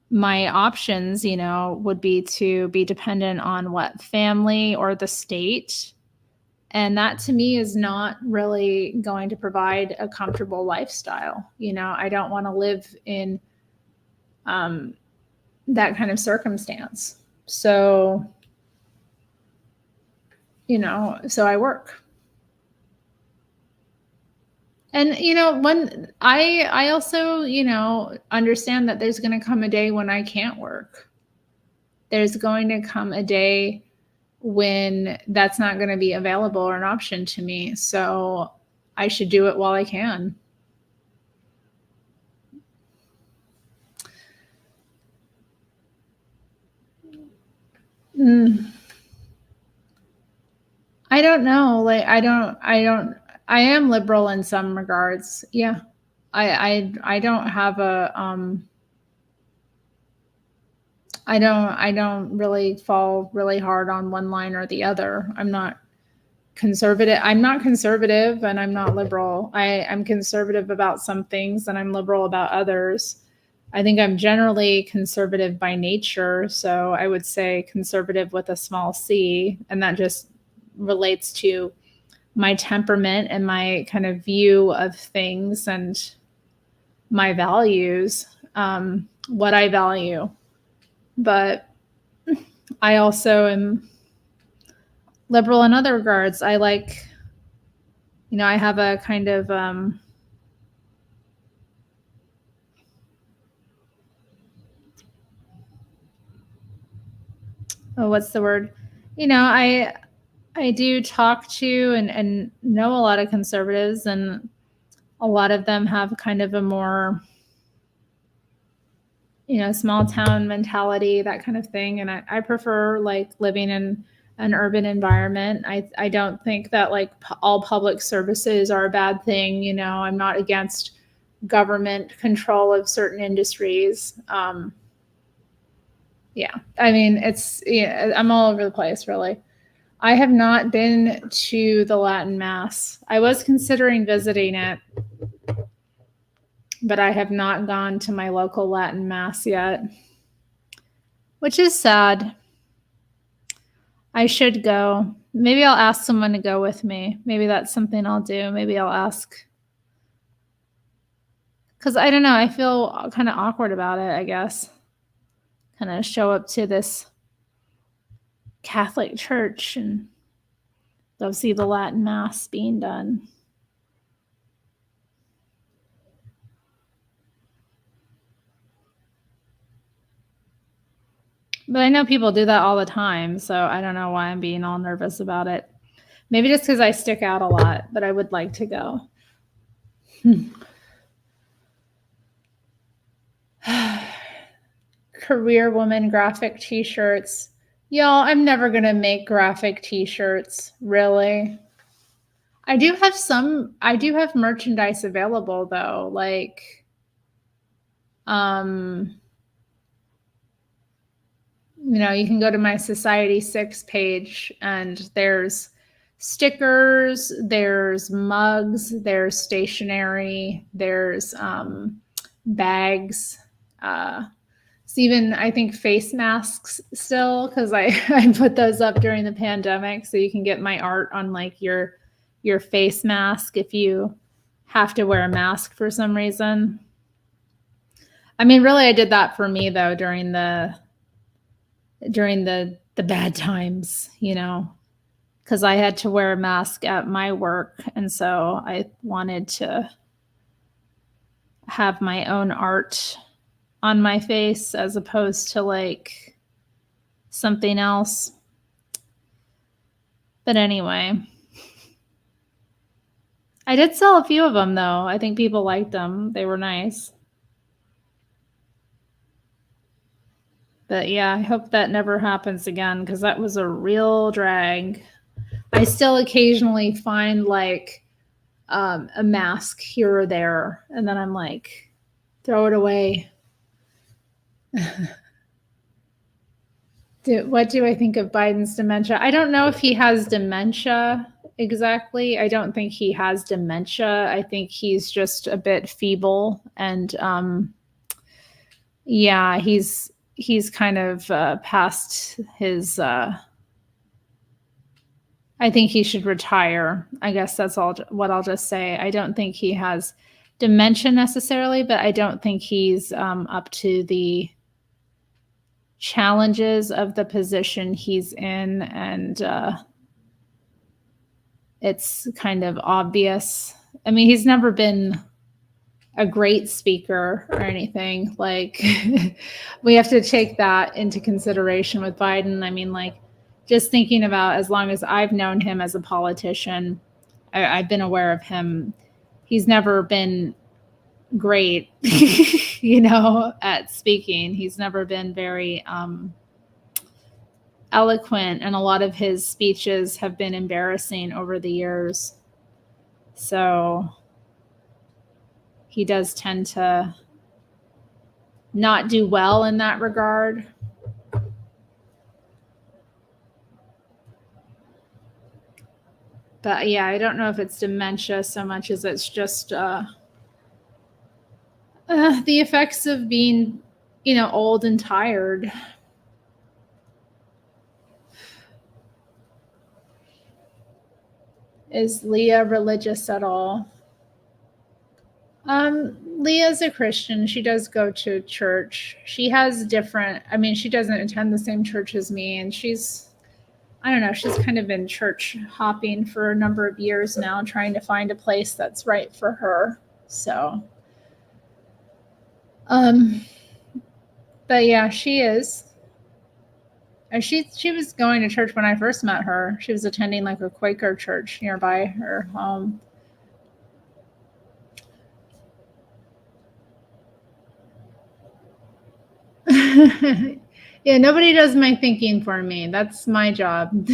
my options, would be to be dependent on what family or the state. And that to me is not really going to provide a comfortable lifestyle. I don't want to live in that kind of circumstance. So, so I work. And, when I also, understand that there's going to come a day when I can't work. There's going to come a day when that's not going to be available or an option to me. So I should do it while I can. I don't know. Like, I am liberal in some regards. Yeah. I don't have a, I don't really fall really hard on one line or the other. I'm not conservative. I'm not conservative and I'm not liberal. I'm conservative about some things and I'm liberal about others. I think I'm generally conservative by nature. So I would say conservative with a small c. And that just relates to my temperament and my kind of view of things and my values, what I value. But I also am liberal in other regards. I like, I have a kind of, what's the word? I do talk to and know a lot of conservatives, and a lot of them have kind of a more, small town mentality, that kind of thing. And I prefer like living in an urban environment. I don't think that like all public services are a bad thing. You know, I'm not against government control of certain industries. Yeah, I mean, I'm all over the place, really. I have not been to the Latin Mass. I was considering visiting it, but I have not gone to my local Latin Mass yet, which is sad. I should go. Maybe I'll ask someone to go with me. Maybe that's something I'll do. Maybe I'll ask. Because I don't know. I feel kind of awkward about it, I guess. Kind of show up to this Catholic church and go see the Latin Mass being done. But I know people do that all the time, so I don't know why I'm being all nervous about it. Maybe just because I stick out a lot, but I would like to go. Career woman graphic t-shirts. Y'all, I'm never going to make graphic t-shirts, really. I do have merchandise available though, like you know, you can go to my Society 6 page and there's stickers, there's mugs, there's stationery, there's bags. It's even, I think, face masks still, because I put those up during the pandemic, so you can get my art on like your face mask if you have to wear a mask for some reason. I mean, really, I did that for me though during the bad times, you know, because I had to wear a mask at my work, and so I wanted to have my own art on my face as opposed to like something else. But anyway, I did sell a few of them though. I think people liked them. They were nice. But yeah, I hope that never happens again, because that was a real drag. I still occasionally find like a mask here or there, and then I'm like, throw it away. What do I think of Biden's dementia? I don't know if he has dementia exactly. I don't think he has dementia. I think he's just a bit feeble, and yeah, he's kind of past his. I think he should retire. I guess that's all what I'll just say. I don't think he has dementia necessarily, but I don't think he's up to the challenges of the position he's in, and it's kind of obvious. I mean, he's never been a great speaker or anything. Like, we have to take that into consideration with Biden. I mean, like, just thinking about as long as I've known him as a politician, I've been aware of him. He's never been great, you know, at speaking. He's never been very eloquent, and a lot of his speeches have been embarrassing over the years. So he does tend to not do well in that regard. But yeah, I don't know if it's dementia so much as it's just the effects of being, you know, old and tired. Is Leah religious at all? Leah's a Christian. She does go to church. She has different, I mean, she doesn't attend the same church as me, and I don't know, she's kind of been church hopping for a number of years now, trying to find a place that's right for her. So, but yeah, she is. And she was going to church when I first met her. She was attending like a Quaker church nearby her home. Yeah, nobody does my thinking for me. That's my job.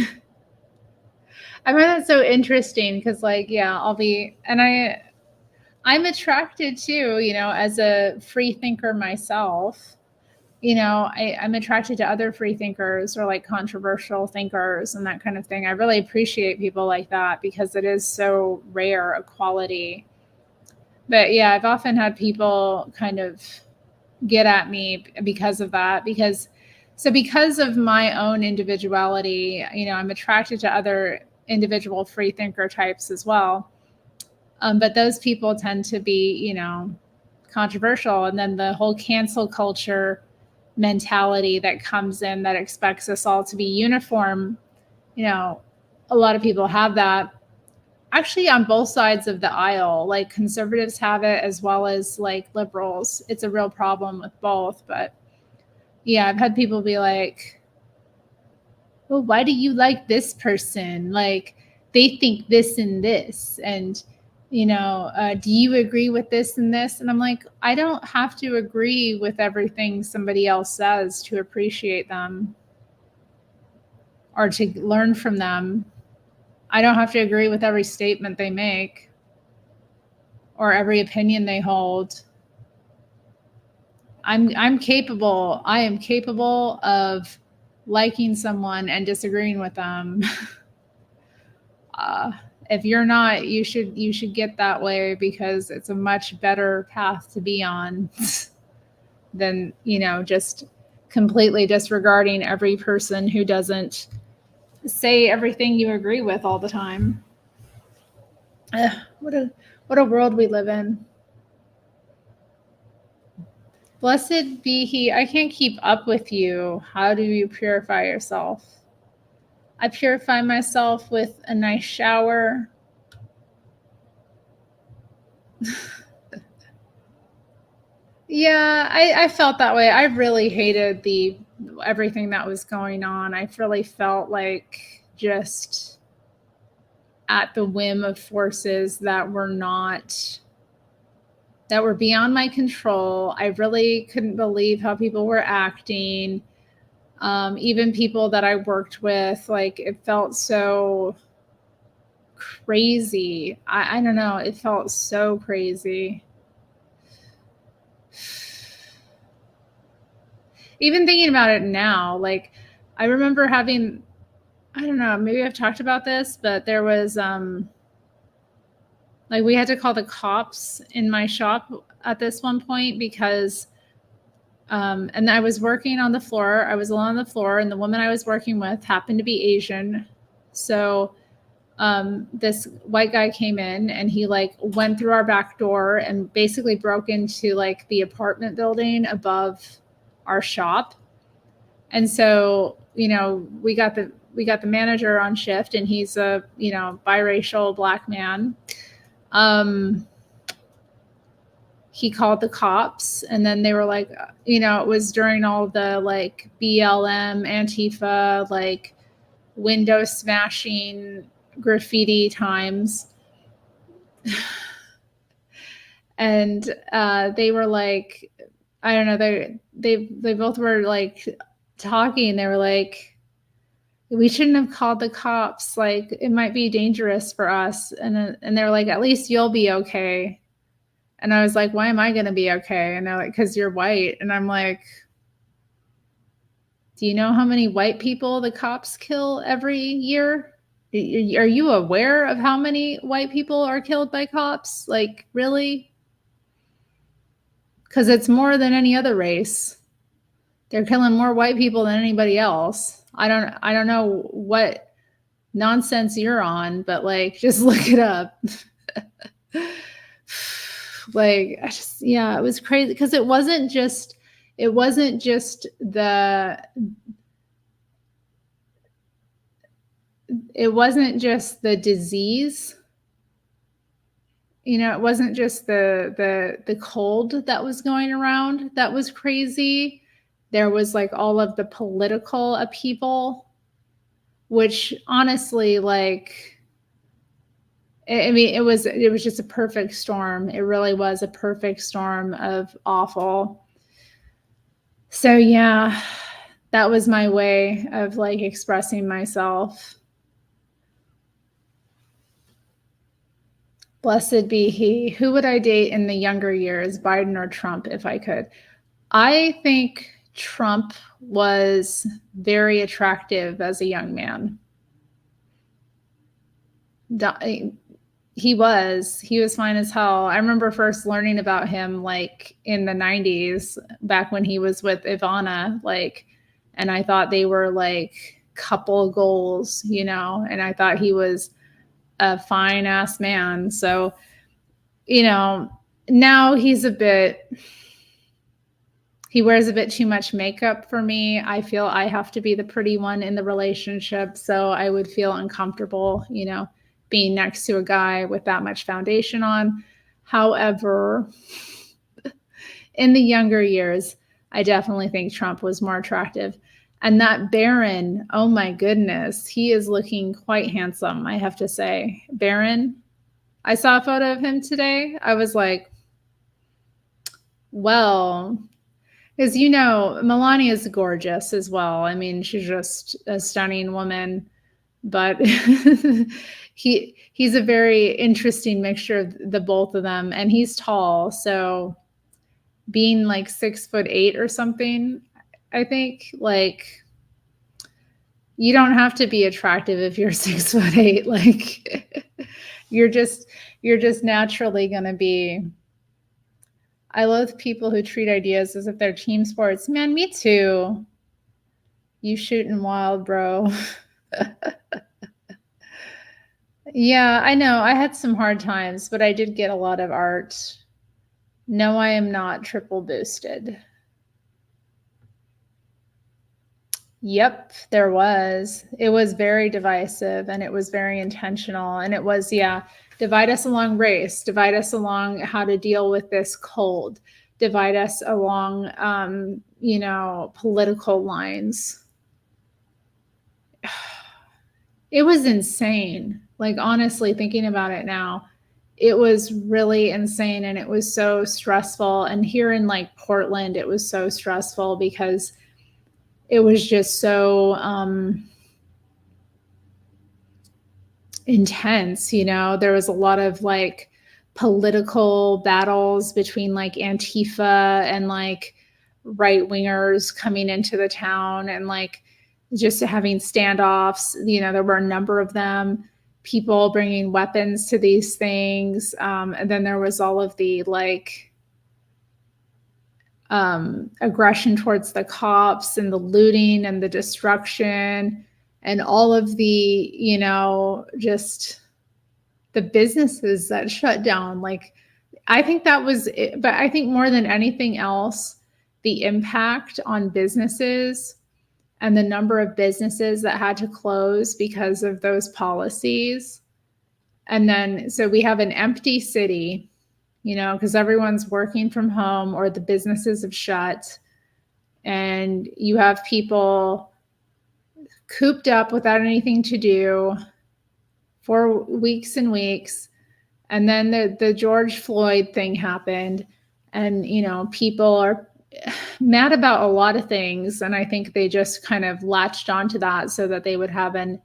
I find that so interesting because, like, yeah, I'm attracted to, as a free thinker myself, I'm attracted to other free thinkers or like controversial thinkers and that kind of thing. I really appreciate people like that because it is so rare a quality. But yeah, I've often had people kind of get at me because of that, because of my own individuality, I'm attracted to other individual free thinker types as well. But those people tend to be, controversial. And then the whole cancel culture mentality that comes in that expects us all to be uniform, a lot of people have that. Actually, on both sides of the aisle, like conservatives have it as well as like liberals. It's a real problem with both. But yeah, I've had people be like, well, why do you like this person? Like, they think this and this. And, do you agree with this and this? And I'm like, I don't have to agree with everything somebody else says to appreciate them or to learn from them. I don't have to agree with every statement they make or every opinion they hold. I am capable of liking someone and disagreeing with them. If you're not, you should get that way, because it's a much better path to be on than, just completely disregarding every person who doesn't say everything you agree with all the time. What a world we live in. Blessed be he. I can't keep up with you. How do you purify yourself? I purify myself with a nice shower. Yeah, I felt that way. I really hated everything that was going on. I really felt like just at the whim of forces that were beyond my control. I really couldn't believe how people were acting. Even people that I worked with, like, it felt so crazy. I don't know. It felt so crazy. Even thinking about it now, like, I remember having, I don't know, maybe I've talked about this, but there was, like, we had to call the cops in my shop at this one point because, and I was working on the floor. I was alone on the floor, and the woman I was working with happened to be Asian. So this white guy came in and he like went through our back door and basically broke into like the apartment building above our shop. And so, we got the manager on shift, and he's a, biracial Black man. He called the cops, and then they were like, it was during all the like BLM, Antifa, like window smashing graffiti times. And they were like, I don't know, they both were like talking. They were like, we shouldn't have called the cops. Like, it might be dangerous for us. And they were like, at least you'll be okay. And I was like, why am I going to be okay? And they're like, because you're white. And I'm like, do you know how many white people the cops kill every year? Are you aware of how many white people are killed by cops? Like, really? Because it's more than any other race. They're killing more white people than anybody else. I don't know what nonsense you're on, but like, just look it up. Like, it was crazy because it wasn't just the disease. It wasn't just the cold that was going around that was crazy. There was like all of the political upheaval, which honestly, like, I mean, it was just a perfect storm. It really was a perfect storm of awful. So yeah, that was my way of like expressing myself. Blessed be he. Who would I date in the younger years, Biden or Trump, if I could? I think Trump was very attractive as a young man. He was fine as hell. I remember first learning about him like in the 90s, back when he was with Ivana, like, and I thought they were like couple goals, you know, and I thought he was a fine ass man. So, you know, now he wears a bit too much makeup for me. I feel I have to be the pretty one in the relationship. So I would feel uncomfortable, you know, being next to a guy with that much foundation on. However, in the younger years, I definitely think Trump was more attractive. And that Barron, oh my goodness, he is looking quite handsome, I have to say. Barron, I saw a photo of him today. I was like, well, because, you know, Melania is gorgeous as well. I mean, she's just a stunning woman, but he's a very interesting mixture of the both of them, and he's tall. So being like 6'8" or something, I think, like, you don't have to be attractive if you're 6'8". Like, you're just naturally gonna be. I love people who treat ideas as if they're team sports. Man, me too. You shooting wild, bro. Yeah, I know. I had some hard times, but I did get a lot of art. No, I am not triple boosted. Yep, there was. It was very divisive, and it was very intentional. And it was, yeah, divide us along race, divide us along how to deal with this cold, divide us along, you know, political lines. It was insane. Like, honestly, thinking about it now, it was really insane, and it was so stressful. And here in like Portland, it was so stressful because it was just so intense, you know. There was a lot of like political battles between like Antifa and like right wingers coming into the town, and like just having standoffs. You know, there were a number of them, people bringing weapons to these things. And then there was all of the like aggression towards the cops and the looting and the destruction and all of the, you know, just the businesses that shut down. Like, I think that was it. But I think more than anything else, the impact on businesses and the number of businesses that had to close because of those policies. And then, so we have an empty city, you know, because everyone's working from home or the businesses have shut. And you have people cooped up without anything to do for weeks and weeks. And then the George Floyd thing happened. And, you know, people are mad about a lot of things. And I think they just kind of latched onto that so that they would have an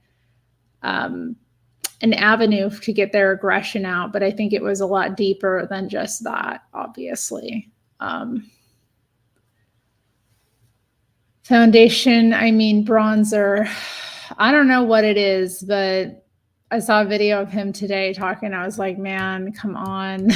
avenue to get their aggression out. But I think it was a lot deeper than just that, obviously. Foundation, I mean, bronzer. I don't know what it is, but I saw a video of him today talking. I was like, man, come on.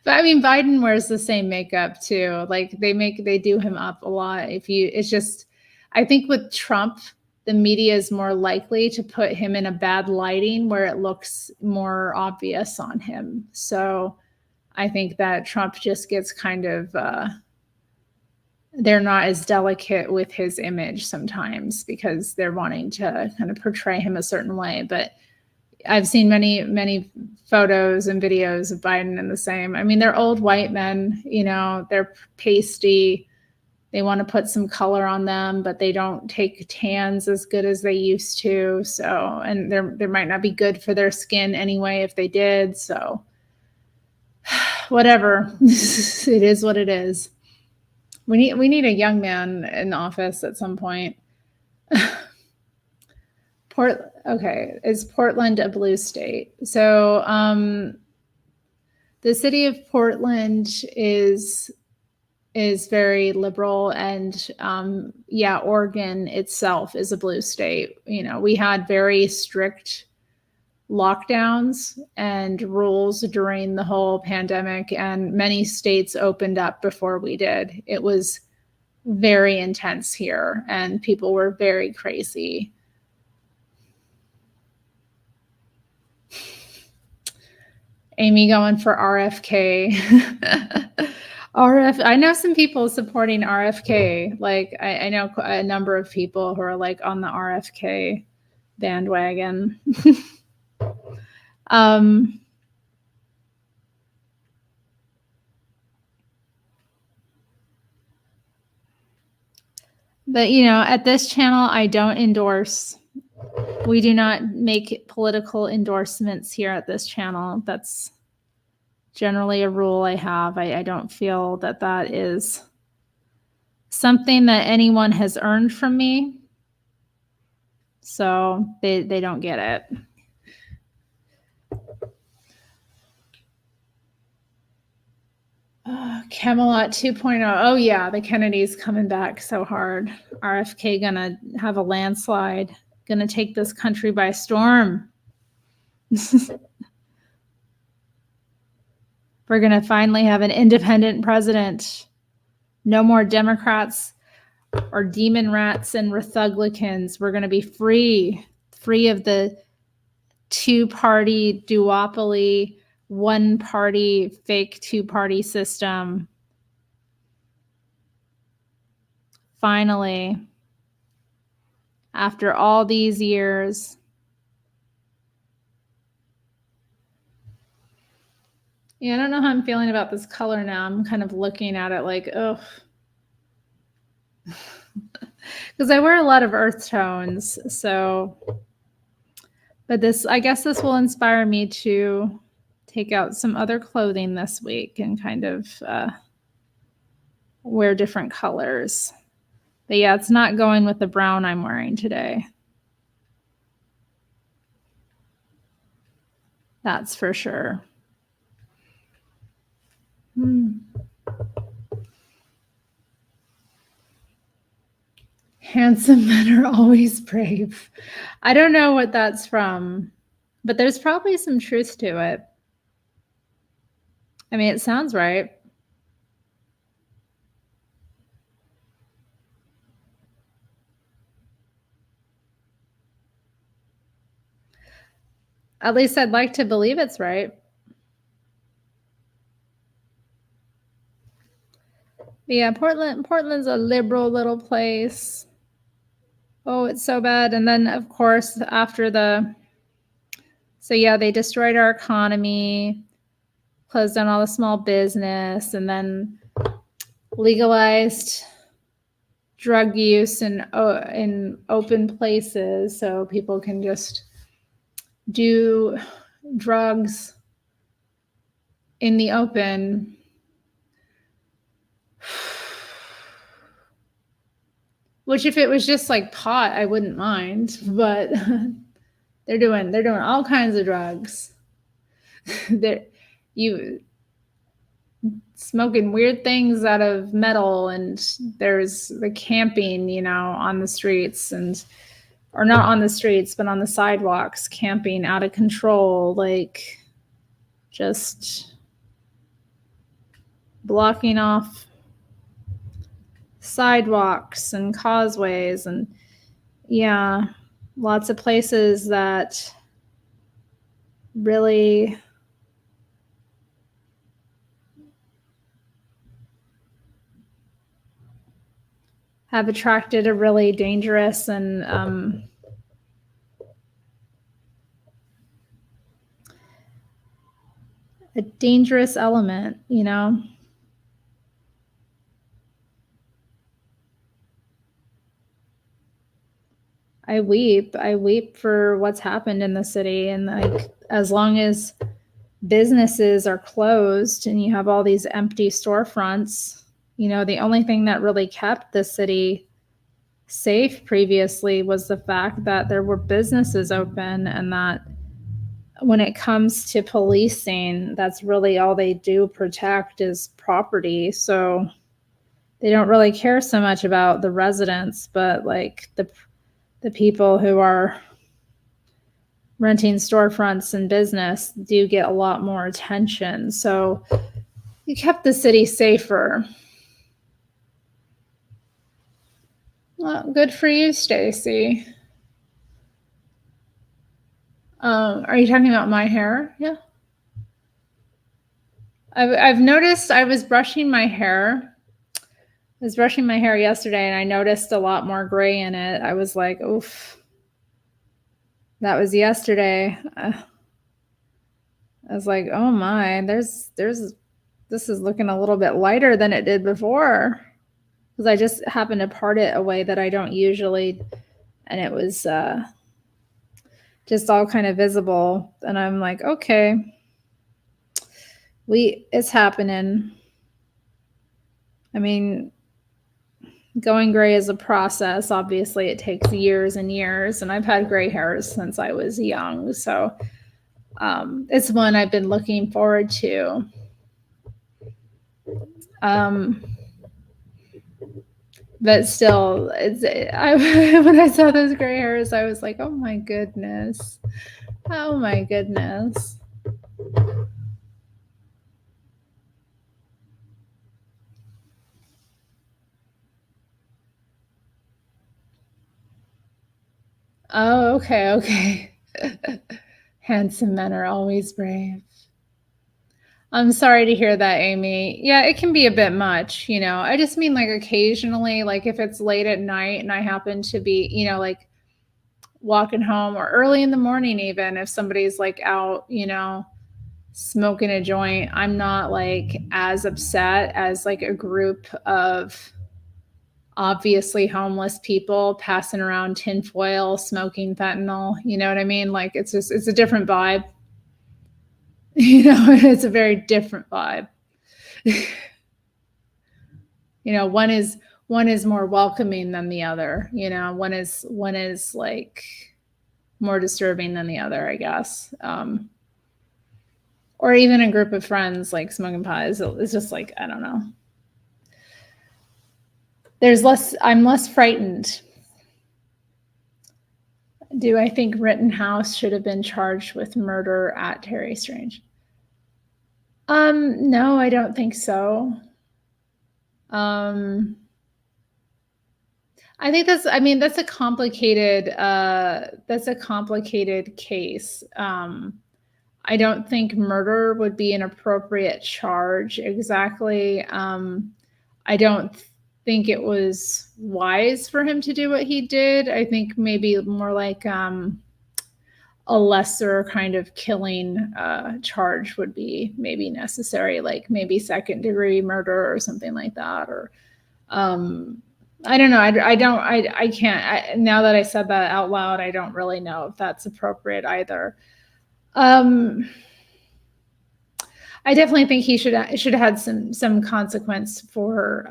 But I mean, Biden wears the same makeup too. Like they do him up a lot. It's just, I think with Trump, the media is more likely to put him in a bad lighting where it looks more obvious on him. So I think that Trump just gets kind of, they're not as delicate with his image sometimes because they're wanting to kind of portray him a certain way. But I've seen many photos and videos of Biden in the same. I mean, they're old white men, you know, they're pasty. They want to put some color on them, but they don't take tans as good as they used to. So, and they might not be good for their skin anyway if they did. So whatever, it is what it is. We need a young man in office at some point. Okay, is Portland a blue state? So the city of Portland is very liberal, and yeah, Oregon itself is a blue state. You know, we had very strict lockdowns and rules during the whole pandemic, and many states opened up before we did. It was very intense here, and people were very crazy. Amy going for RFK. I know some people supporting RFK. Like I know a number of people who are like on the RFK bandwagon. But you know, at this channel, I don't endorse. We do not make political endorsements here at this channel. That's generally a rule I have. I don't feel that that is something that anyone has earned from me. So they don't get it. Camelot 2.0. Oh yeah, the Kennedys coming back so hard. RFK gonna have a landslide. Gonna take this country by storm. We're gonna finally have an independent president. No more Democrats or demon rats and Republicans. We're gonna be free of the two-party duopoly, one-party fake two-party system. Finally, after all these years. Yeah, I don't know how I'm feeling about this color now. I'm kind of looking at it like, oh. Because I wear a lot of earth tones, so. But this, I guess this will inspire me to take out some other clothing this week and kind of wear different colors. But yeah, it's not going with the brown I'm wearing today. That's for sure. Handsome men are always brave. I don't know what that's from, but there's probably some truth to it. I mean, it sounds right. At least I'd like to believe it's right. But yeah, Portland's a liberal little place. Oh, it's so bad. And then, of course, so yeah, they destroyed our economy, closed down all the small business, and then legalized drug use in open places so people can just do drugs in the open. Which, if it was just like pot, I wouldn't mind, but they're doing all kinds of drugs. You smoking weird things out of metal, and there's the camping, you know, on the streets, or not on the streets, but on the sidewalks, camping out of control, like just blocking off sidewalks and causeways, and yeah, lots of places that really have attracted a really dangerous and a dangerous element, you know. I weep for what's happened in the city, and like as long as businesses are closed and you have all these empty storefronts, The only thing that really kept the city safe previously was the fact that there were businesses open, and that when it comes to policing, that's really all they do protect is property. So they don't really care so much about the residents, but like the people who are renting storefronts and business do get a lot more attention. So you kept the city safer. Well, good for you, Stacy. Are you talking about my hair? Yeah. I've noticed I was brushing my hair. I was brushing my hair yesterday and I noticed a lot more gray in it. I was like, oof. That was yesterday. I was like, oh my, this is looking a little bit lighter than it did before. Because I just happened to part it a way that I don't usually, and it was just all kind of visible. And I'm like, okay, it's happening. I mean, going gray is a process. Obviously, it takes years and years, and I've had gray hairs since I was young. So it's one I've been looking forward to. But still, when I saw those gray hairs, I was like, oh my goodness. Oh my goodness. Oh, okay. Handsome men are always brave. I'm sorry to hear that, Amy. Yeah, it can be a bit much, I just mean like occasionally, like if it's late at night and I happen to be, like walking home, or early in the morning, even if somebody's like out, smoking a joint, I'm not like as upset as like a group of obviously homeless people passing around tinfoil, smoking fentanyl. You know what I mean? Like it's a different vibe. It's a very different vibe. One is more welcoming than the other. One is like more disturbing than the other, I guess. Or even a group of friends like smoking pot is just like, I don't know. I'm less frightened. Do I think Rittenhouse should have been charged with murder at Terry Strange? No, I don't think so. I think that's a complicated case. I don't think murder would be an appropriate charge exactly. I don't think it was wise for him to do what he did. I think maybe more like a lesser kind of killing charge would be maybe necessary, like maybe second-degree murder or something like that. Or I don't know. I can't. Now that I said that out loud, I don't really know if that's appropriate either. I definitely think he should have had some consequence for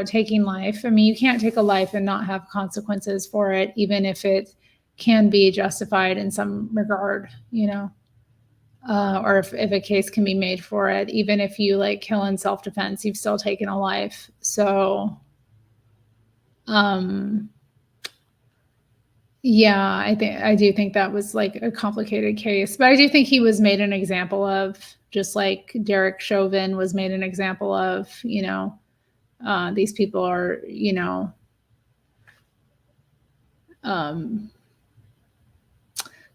taking life. I mean, you can't take a life and not have consequences for it, even if it can be justified in some regard, or if a case can be made for it. Even if you like kill in self-defense, you've still taken a life. So yeah, I do think that was like a complicated case, but I do think he was made an example of, just like Derek Chauvin was made an example of. These people are,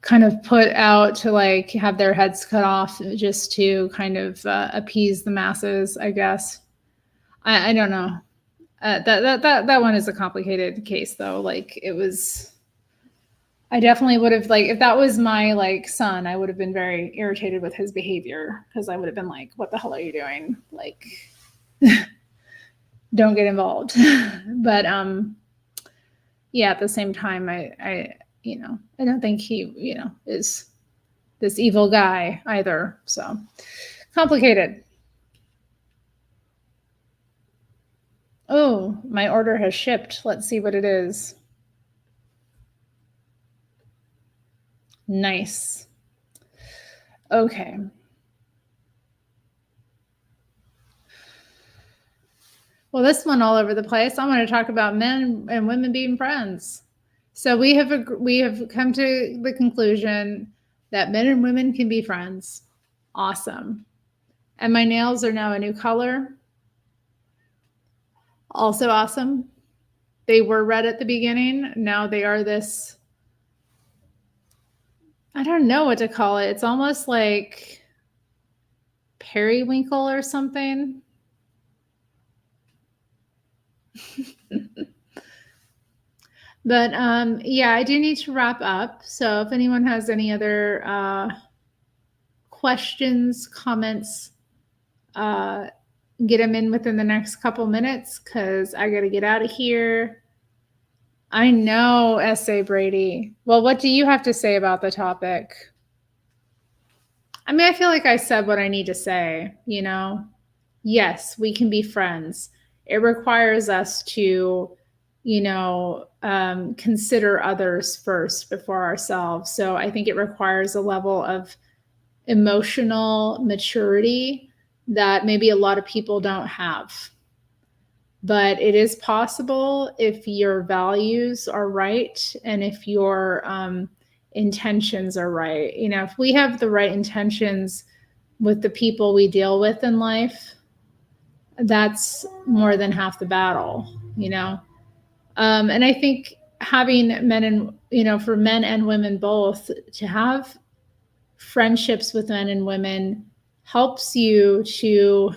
kind of put out to like have their heads cut off just to kind of appease the masses, I guess. I don't know. That one is a complicated case though. Like it was. I definitely would have, like, if that was my like son, I would have been very irritated with his behavior, because I would have been like, what the hell are you doing? Like, don't get involved. But yeah, at the same time, I don't think he, is this evil guy either. So complicated. Oh, my order has shipped. Let's see what it is. Nice. Okay. Well, this one all over the place. I want to talk about men and women being friends. So we have come to the conclusion that men and women can be friends. Awesome. And my nails are now a new color. Also awesome. They were red at the beginning. Now they are this, I don't know what to call it. It's almost like periwinkle or something. But yeah, I do need to wrap up. So if anyone has any other questions, comments, get them in within the next couple minutes because I got to get out of here. I know, S.A. Brady. Well, what do you have to say about the topic? I mean, I feel like I said what I need to say, you know? Yes, we can be friends. It requires us to, you know, consider others first before ourselves. So I think it requires a level of emotional maturity that maybe a lot of people don't have. But it is possible if your values are right and if your intentions are right. You know, if we have the right intentions with the people we deal with in life, that's more than half the battle, you know? And I think having men and, you know, for men and women both to have friendships with men and women helps you to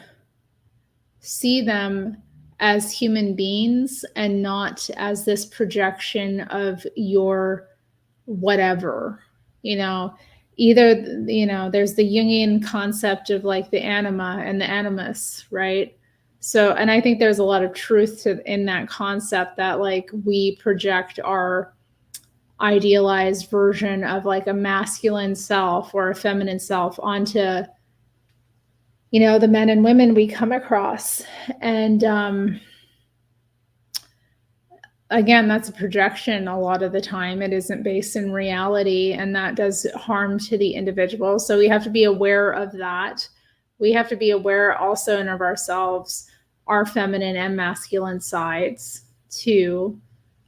see them as human beings and not as this projection of your whatever, you know. Either, you know, there's the Jungian concept of like the anima and the animus, right? So, and I think there's a lot of truth to in that concept that like we project our idealized version of like a masculine self or a feminine self onto, you know, the men and women we come across. And again, that's a projection a lot of the time. It isn't based in reality, and that does harm to the individual. So we have to be aware of that. We have to be aware also of ourselves, our feminine and masculine sides too.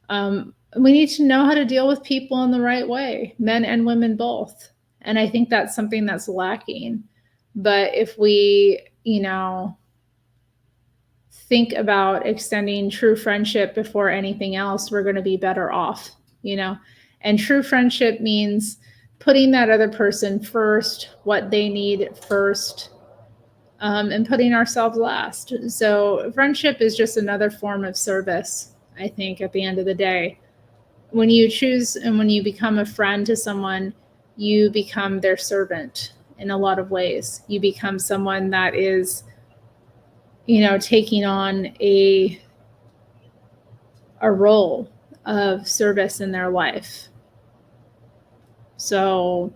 We need to know how to deal with people in the right way, men and women both. And I think that's something that's lacking. But if we, you know, think about extending true friendship before anything else, we're going to be better off, you know. And true friendship means putting that other person first, what they need first, and putting ourselves last. So friendship is just another form of service, I think, at the end of the day. When you choose and when you become a friend to someone, you become their servant in a lot of ways. You become someone that is, you know, taking on a role of service in their life. So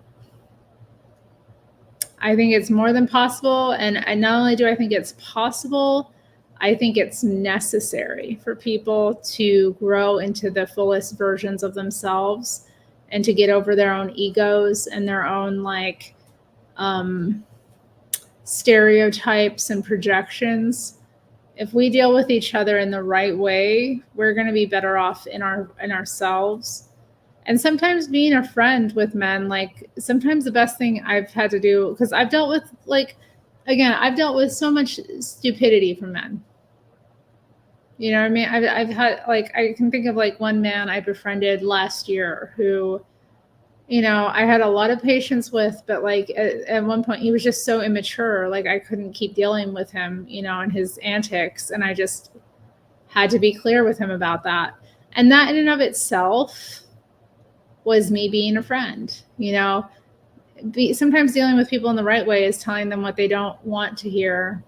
I think it's more than possible. And not only do I think it's possible, I think it's necessary for people to grow into the fullest versions of themselves and to get over their own egos and their own like stereotypes and projections. If we deal with each other in the right way, we're going to be better off in ourselves. And sometimes being a friend with men, like sometimes the best thing I've had to do, because I've dealt with like, again, I've dealt with so much stupidity from men. You know what I mean? I've had like, I can think of like one man I befriended last year who, you know, I had a lot of patience with, but like at one point he was just so immature. Like I couldn't keep dealing with him, you know, and his antics. And I just had to be clear with him about that. And that in and of itself was me being a friend, you know. Sometimes dealing with people in the right way is telling them what they don't want to hear.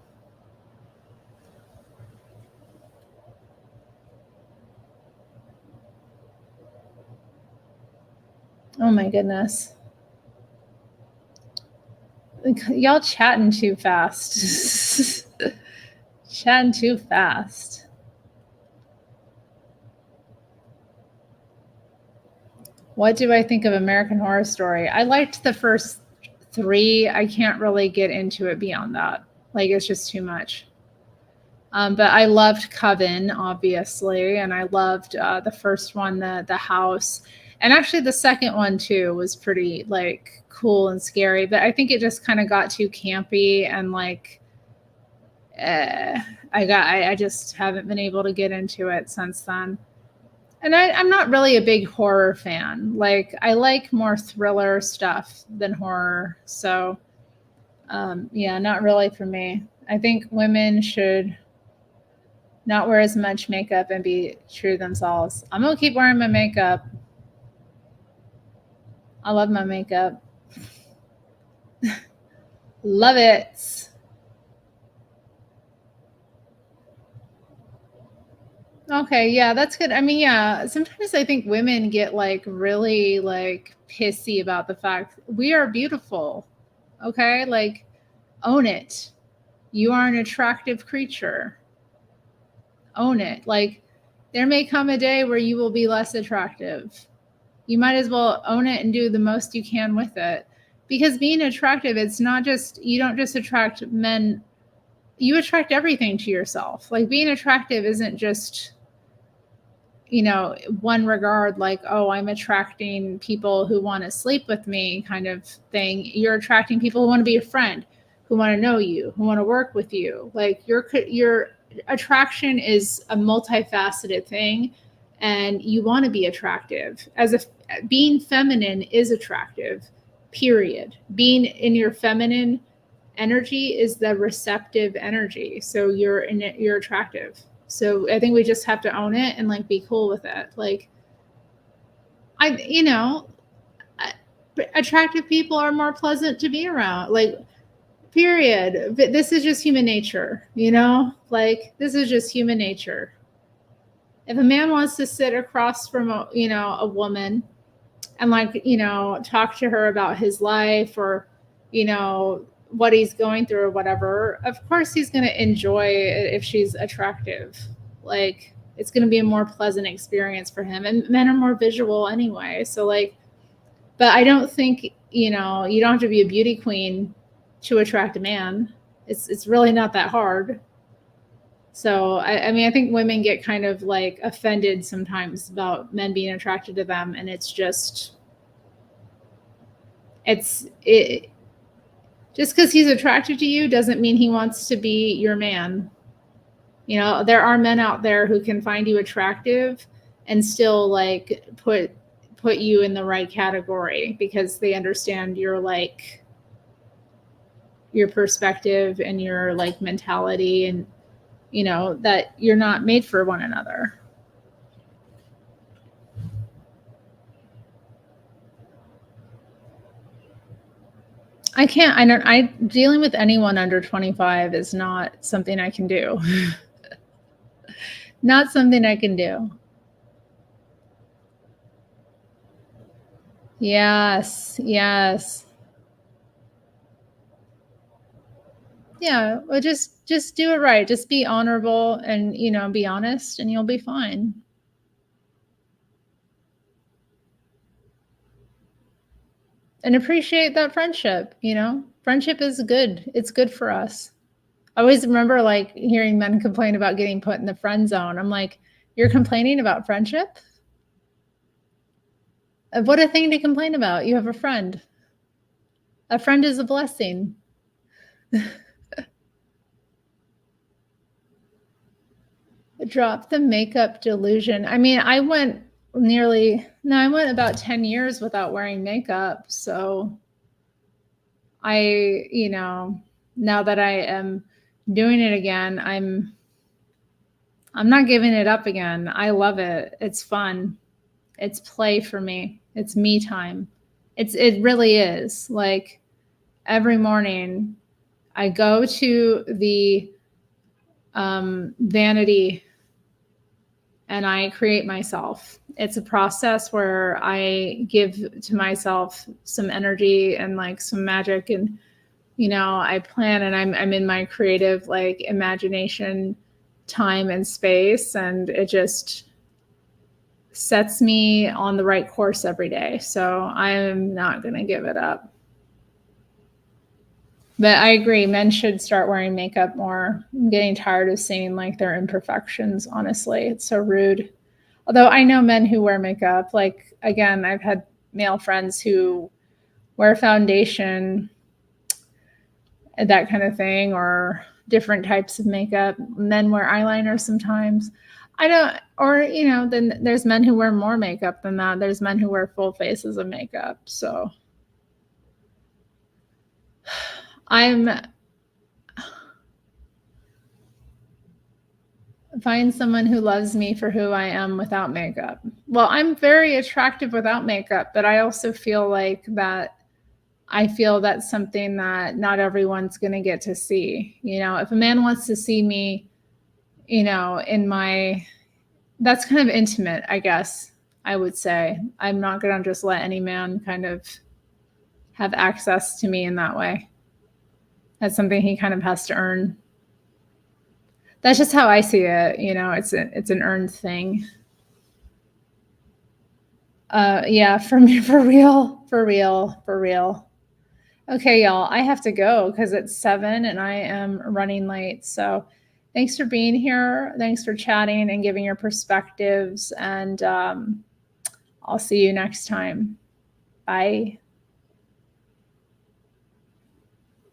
Oh my goodness. Y'all chatting too fast. Chatting too fast. What do I think of American Horror Story? I liked the first 3. I can't really get into it beyond that. Like, it's just too much. But I loved Coven, obviously, and I loved the first one, the house, and actually the second one too was pretty like cool and scary. But I think it just kind of got too campy and like I just haven't been able to get into it since then. And I'm not really a big horror fan. Like, I like more thriller stuff than horror. So yeah, not really for me. I think women should not wear as much makeup and be true to themselves. I'm gonna keep wearing my makeup. I love my makeup. Love it. Okay, yeah, that's good. I mean, yeah, sometimes I think women get like really like pissy about the fact we are beautiful. Okay? Like, own it. You are an attractive creature. Own it. Like, there may come a day where you will be less attractive. You might as well own it and do the most you can with it. Because being attractive, it's not just, you don't just attract men, you attract everything to yourself. Like, being attractive isn't just, one regard, like, oh, I'm attracting people who want to sleep with me kind of thing. You're attracting people who want to be your friend, who want to know you, who want to work with you. Like, your attraction is a multifaceted thing, and you want to be attractive. Being feminine is attractive, period. Being in your feminine energy is the receptive energy. So you're in it, you're attractive. So I think we just have to own it and like be cool with it. Like, attractive people are more pleasant to be around. Like, period. But this is just human nature, Like, this is just human nature. If a man wants to sit across from a woman and like, talk to her about his life or, what he's going through or whatever, of course he's going to enjoy it if she's attractive. Like, it's going to be a more pleasant experience for him. And men are more visual anyway. So like, but I don't think, you don't have to be a beauty queen to attract a man. It's really not that hard. So I mean, I think women get kind of like offended sometimes about men being attracted to them, and it's just just because he's attracted to you doesn't mean he wants to be your man. There are men out there who can find you attractive and still like put you in the right category because they understand your like your perspective and your like mentality, and that you're not made for one another. Dealing with anyone under 25 is not something I can do. Not something I can do. Yes. Yeah, well, just do it right. Just be honorable and, be honest, and you'll be fine. And appreciate that friendship, Friendship is good. It's good for us. I always remember like hearing men complain about getting put in the friend zone. I'm like, you're complaining about friendship? What a thing to complain about. You have a friend. A friend is a blessing. Drop the makeup delusion. I mean, I went about 10 years without wearing makeup. So now that I am doing it again, I'm not giving it up again. I love it. It's fun. It's play for me. It's me time. It really is. Like, every morning I go to the vanity and I create myself. It's a process where I give to myself some energy and like some magic, and I plan, and I'm in my creative like imagination time and space, and it just sets me on the right course every day. So I'm not going to give it up. But I agree, men should start wearing makeup more. I'm getting tired of seeing like their imperfections, honestly. It's so rude. Although I know men who wear makeup. Like, again, I've had male friends who wear foundation, that kind of thing, or different types of makeup. Men wear eyeliner sometimes. I don't, or, you know, then there's men who wear more makeup than that. There's men who wear full faces of makeup. So find someone who loves me for who I am without makeup. Well, I'm very attractive without makeup, but I also feel like that I feel that's something that not everyone's going to get to see. You know, if a man wants to see me, you know, that's kind of intimate, I guess I would say. I'm not going to just let any man kind of have access to me in that way. That's something he kind of has to earn. That's just how I see it. You know, it's an earned thing. Yeah, for me, for real. Okay, y'all, I have to go because it's 7 and I am running late. So thanks for being here. Thanks for chatting and giving your perspectives. And I'll see you next time. Bye.